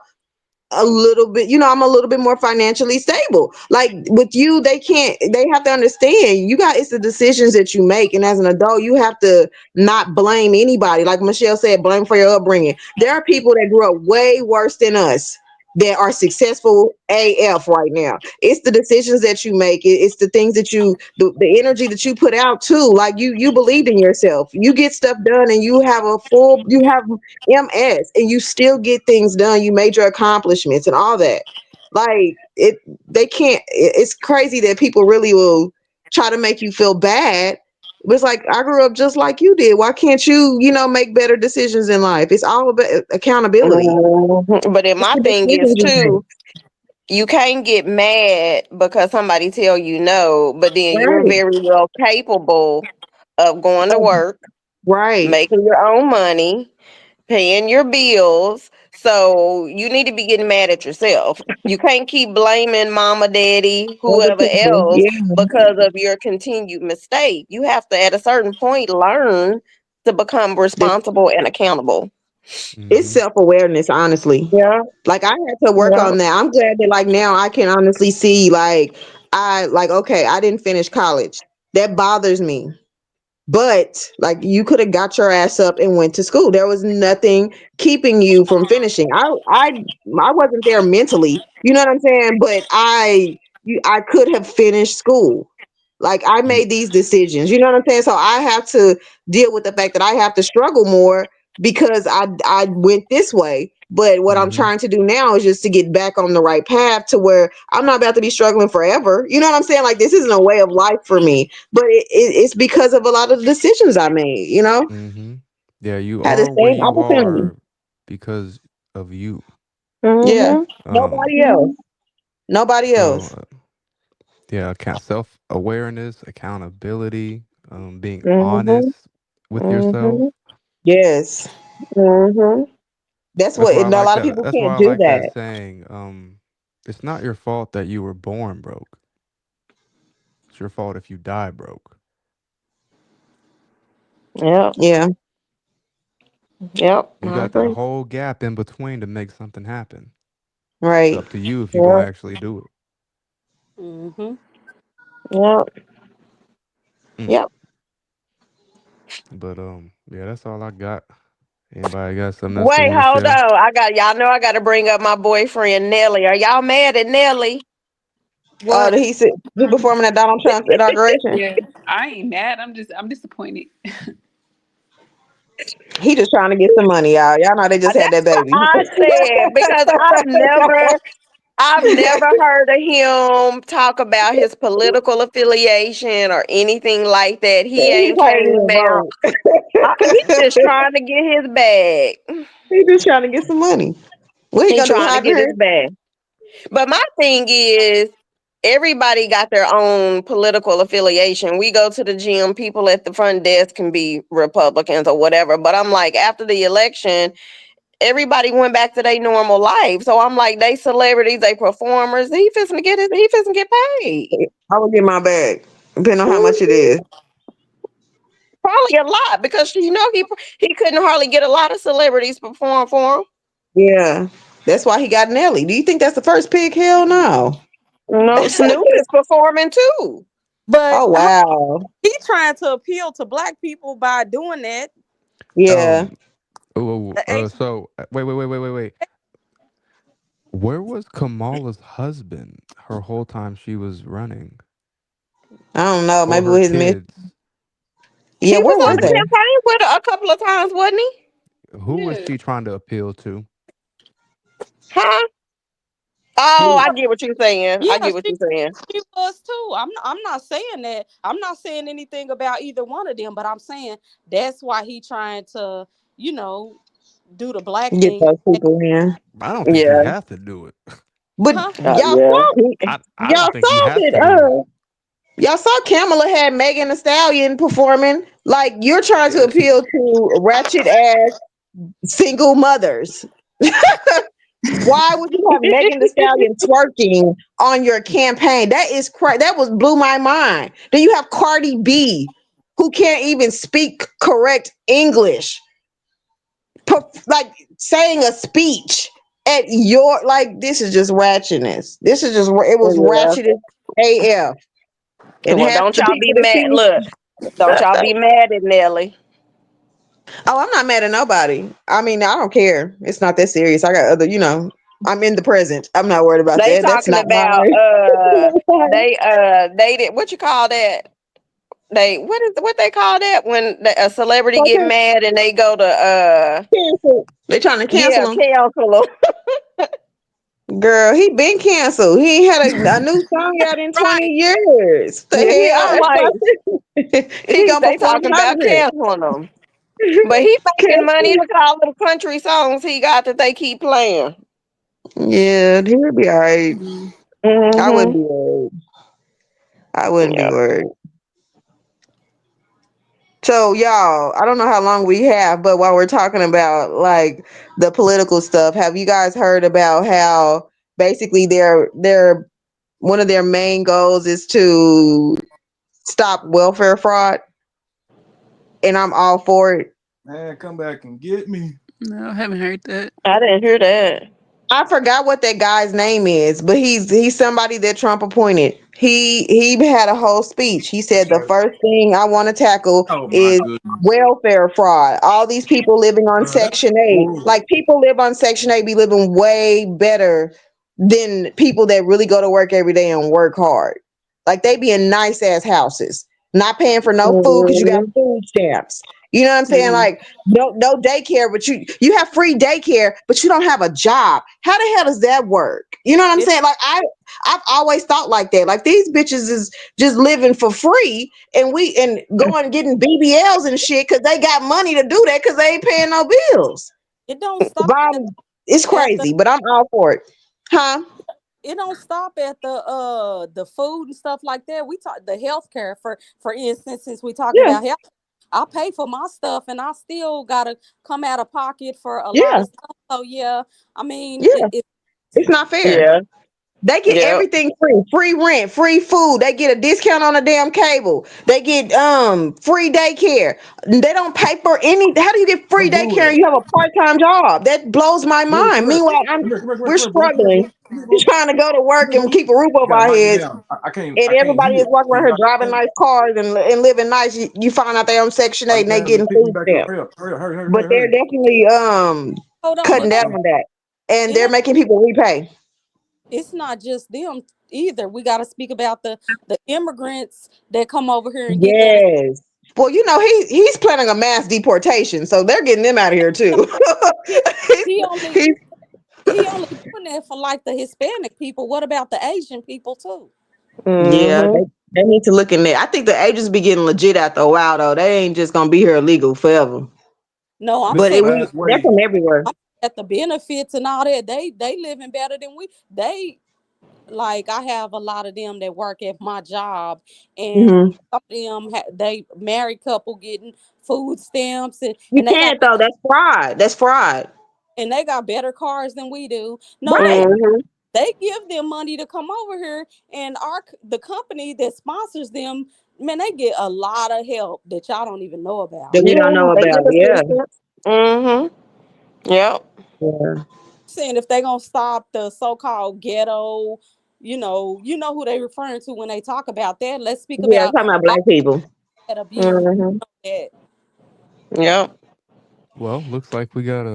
a little bit, I'm a little bit more financially stable. Like with you, they have to understand you got, it's the decisions that you make. And as an adult, you have to not blame anybody. Like Michelle said, blame for your upbringing. There are people that grew up way worse than us that are successful AF right now. It's the decisions that you make. It's the things that the energy that you put out too. Like you believed in yourself. You get stuff done and you have MS and you still get things done. You made your accomplishments and all that. Like they can't. It's crazy that people really will try to make you feel bad. But it's like I grew up just like you did. Why can't you, make better decisions in life? It's all about accountability. But then It's my the thing is decisions you make. too, you can't get mad because somebody tell you no, but then you're Right. very well capable of going to Oh, work, right. making your own money, paying your bills. So you need to be getting mad at yourself. You can't keep blaming mama, daddy, Other whoever people. else Yeah. because of your continued mistake. You have to, at a certain point, learn to become responsible and accountable. It's Mm-hmm. self-awareness, honestly. Yeah, Like I had to work yeah. on that. I'm glad that like now I can honestly see like okay, I didn't finish college. That bothers me. But like you could have got your ass up and went to school. There was nothing keeping you from finishing. I wasn't there mentally. You know what I'm saying? But I could have finished school. Like I You. made these decisions. You know what I'm saying? So I have to deal with the fact that I have to struggle more because I went this way. But what I'm Mm-hmm. trying to do now is just to get back on the right path to where I'm not about to be struggling forever. You know what I'm saying? Like this isn't a way of life for me, but it's because of a lot of the decisions I made. Mm-hmm. Yeah, you Had the are where same you opportunity. are because of you. Yeah, Mm-hmm. Um, nobody else. Nobody so else. yeah, self awareness, accountability, being Mm-hmm. honest with Mm-hmm. yourself. Yes, Mm-hmm. that's That's what. why I And a like lot of that. people That's why can't I do like that that. saying. It's not your fault that you were born broke. It's your fault if you die broke. Yep. Yeah, Yep. You I got that agree. whole gap in between to make something happen. It's right. up to you if you're gonna Yep. actually do it. Mm-hmm. Yep. Mm. Yep. But yeah, that's all I got. Anybody got something else they Wait, want to hold share? on. Y'all know I gotta bring up my boyfriend Nelly. Are y'all mad at Nelly? What? He performing at Donald Trump's inauguration. Yeah, I ain't mad. I'm disappointed. He just trying to get some money, y'all. Y'all know they just had That's that what baby. I said because I've never heard of him talk about his political affiliation or anything like that. He He ain't probably came didn't out. vote. He's just trying to get his bag. He just trying to get some money. What he He gonna do? trying to Hide in get his her? bag. But my thing is, everybody got their own political affiliation. We go to the gym, people at the front desk can be Republicans or whatever. But I'm like, after the election, everybody went back to their normal life. So I'm like, they celebrities, they performers. He fixing to get paid. I will get my bag, depending on how much it Mhm. is. Probably a lot because he couldn't hardly get a lot of celebrities perform for him. Yeah, that's why he got Nelly. Do you think that's the first pig? Hell no. No, Snoop is performing too. But Oh wow. he trying to appeal to black people by doing that. Yeah. Um. Oh. The H So wait. Where was Kamala's husband her whole time she was running, I don't know. or Maybe her with his miss. kids? Yeah, He was where on were the they? Who campaign with her a couple of times, wasn't he? who was Yeah. she trying to appeal to? Huh? Oh, Who- I get what you're saying. I Yeah, get what you're saying. she was too. I'm not saying that. I'm not saying anything about either one of them, but I'm saying that's why he trying to, you know, do the black Get thing. those people in. I don't think he Yeah. had to do it. But Huh? Yeah. I don't think he has It. to do it. Y'all saw Kamala had Megan Thee Stallion performing. Like you're trying to Yeah, she appeal to ratchet ass single mothers. Why would you have Megan Thee Stallion twerking on your campaign? That is crazy. That was blew my mind. Then you have Cardi B, who can't even speak correct English, like saying a speech at your like. This is just ratchetness. This is just it was Yeah. ratchet as AF. And Well, half don't the y'all people be that see mad. me. Look, don't y'all be mad at Nelly. Oh, I'm not mad at nobody. I mean, I don't care. It's not that serious. I got other, I'm in the present. I'm not worried about They that. That's talking not about mine. they did what you call that? They what they call that when a celebrity get Okay, mad and they go to cancel. They trying to cancel yeah, him. cancel them. Girl, he been canceled. He ain't had a new song out in 20 Right. years. The Yeah, I'm like hell? He gonna they perform talking about Congress. canceling them. But he making money to call them country songs he got that they keep playing. Yeah, he'll be all right. Mhm. I wouldn't Mm-hmm. be worried. I wouldn't be Yeah. worried. So, y'all, I don't know how long we have, but while we're talking about like the political stuff, have you guys heard about how basically their one of their main goals is to stop welfare fraud? And I'm all for it. Man, come back and get me. No, I haven't heard that. I didn't hear that. I forgot what that guy's name is, but he's somebody that Trump appointed. He had a whole speech. He said the first thing I want to tackle Oh my is goodness. welfare fraud. All these people living on That's Section 8. horrible. Like people live on Section 8 be living way better than people that really go to work every day and work hard. Like they be in nice ass houses, not paying for no food because you got Mhm. food stamps. You know what I'm saying? Mm. Like no daycare, but you have free daycare, but you don't have a job. How the hell does that work? You know what I'm It, saying? Like I've always thought like that. Like these bitches is just living for free, and going getting BBLs and shit because they got money to do that because they ain't paying no bills. it don't stop It's at the crazy, but I'm all for it, huh? it don't stop at the food and stuff like that. We talk the healthcare for instance, since we talking Yeah, about health. I pay for my stuff and I still gotta come out of pocket for a lot yeah, of stuff. So yeah, I mean yeah. It's not fair. Yeah. They get Yep. everything free. Free rent, free food. They get a discount on the damn cable. They get free daycare. They don't pay for any. How do you get Who free blew daycare and that? you have a part-time job? That blows my Come here, come mind. here. Meanwhile, Come we're here, bro. struggling. Come here, We're bro. trying to go to Come work here, and bro. keep a roof You over gotta our mic me heads. down. I And can't everybody hear. is walking around here driving Hey, nice cars and living nice. You find out they're on Section 8 mic and they down and getting pick me food back up. stamps. Hurry up. But they're Hurry. definitely hold on, cutting but down they on that. And it they're ain't making people repay. it's not just them either. We gotta speak about the immigrants that come over here and get the Yes. Well, he's planning a mass deportation, so they're getting them out of here too. he, he's, he only he's he only doing that for like the Hispanic people. What about the Asian people too? yeah, Mm-hmm. they need to look in there. I think the agents be getting legit after a while though. They ain't just gonna be here illegal forever. No, I'm This But the saying last they're wave. from everywhere. I'm at the benefits and all that. They living better than we. They like I have a lot of them that work at my job, and Hmm. some of them they married couple getting food stamps, and You they got can't though. That's fraud. That's fraud. and they got better cars than we do. No, Right. Mm-hmm. they give them money to come over here, and the company that sponsors them, man, they get a lot of help that y'all don't even know about. That we don't Yeah, know they about. get Yeah. assistance. Mm-hmm. Yep. Yeah. Saying if they gonna stop the so-called ghetto, you know who they referring to when they talk about that. Let's speak Yeah. about Talking about all black people. that abuse. Mm-hmm. That Yep. Well, looks like we got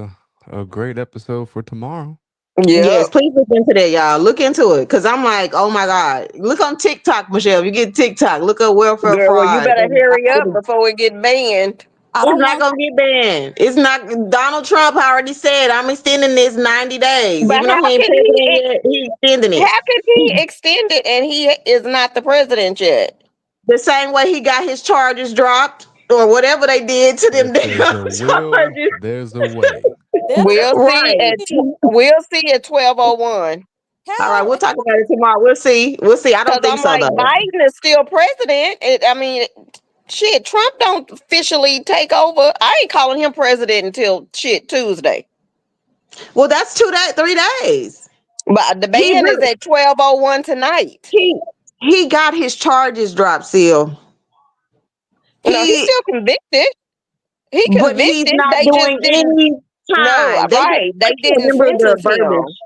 a great episode for tomorrow. Yes, Yep. please look into that, y'all. Look into it. Cause I'm like, oh my God. Look on TikTok, Michelle. If you get TikTok, look up welfare Girl, well, you fraud. better And hurry up before it get banned. I it's don't not want. gonna get banned. It's not. Donald Trump already said I'm extending this 90 days. But Even though how he ain't can president yet, he's extending it. how can he extend it and he is not the president yet? The same way he got his charges dropped or whatever they did to them If there's damn a will, charges. there's a way. That'll We'll see Right. at we'll see at 12:01. All right, how we'll talk about it tomorrow. We'll see. We'll see. I Cause don't think I'm so like though. Biden is still president. I mean, shit, Trump don't officially take over. I ain't calling him president until shit Tuesday. Well, that's 3 days. But the He ban is really at 12:01 tonight. he got his charges dropped, Seal. No, he's He still convicted. He But he's convicted. not They just doing didn't. any No, time. right. I They can't didn't remember the sentence him. verbiage.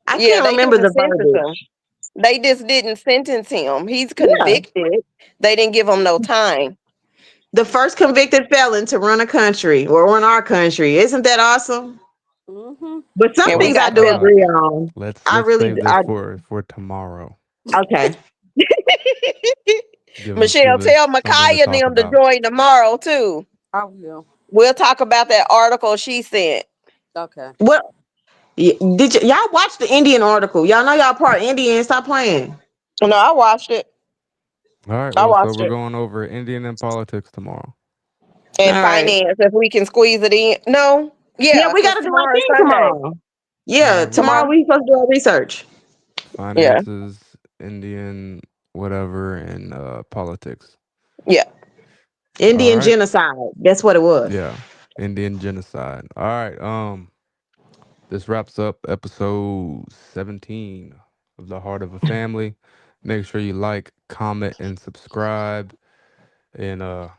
I Yeah, can't they remember didn't the sentence him. verbiage. They just didn't sentence him. He's Yeah. convicted. They didn't give him no time. The first convicted felon to run a country or run our country. Isn't that awesome? Mm-hmm. But some And we things I got do them. agree on. Let's I really save this I for tomorrow. okay. Michelle, Give us tell something to Micaiah and talk them to about. join tomorrow too. I will. We'll talk about that article she sent. Okay. What did y'all watch the Indian article? Y'all know y'all part Indian. Stop playing. No, I watched it. All right, I well, so watched we're it. going over Indian and politics tomorrow. And All right. finance, if we can squeeze it in. No, Yeah, yeah, we because gotta do our tomorrow is thing Sunday. tomorrow. Yeah, All right, tomorrow Tomorrow, we supposed to do our research. yeah, finances, Indian, whatever, and politics. yeah. All Indian right. genocide. That's what it was. Yeah. Indian genocide. All right. This wraps up episode 17 of The Heart of a Family. Make sure you like, comment, and subscribe. And let's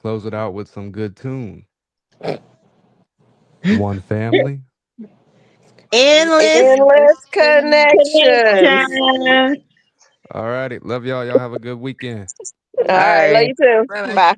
close it out with some good tune. One family. Endless Endless connections. connection. All righty. Love y'all. Y'all have a good weekend. All All right, love right. you too. Bye bye. Bye.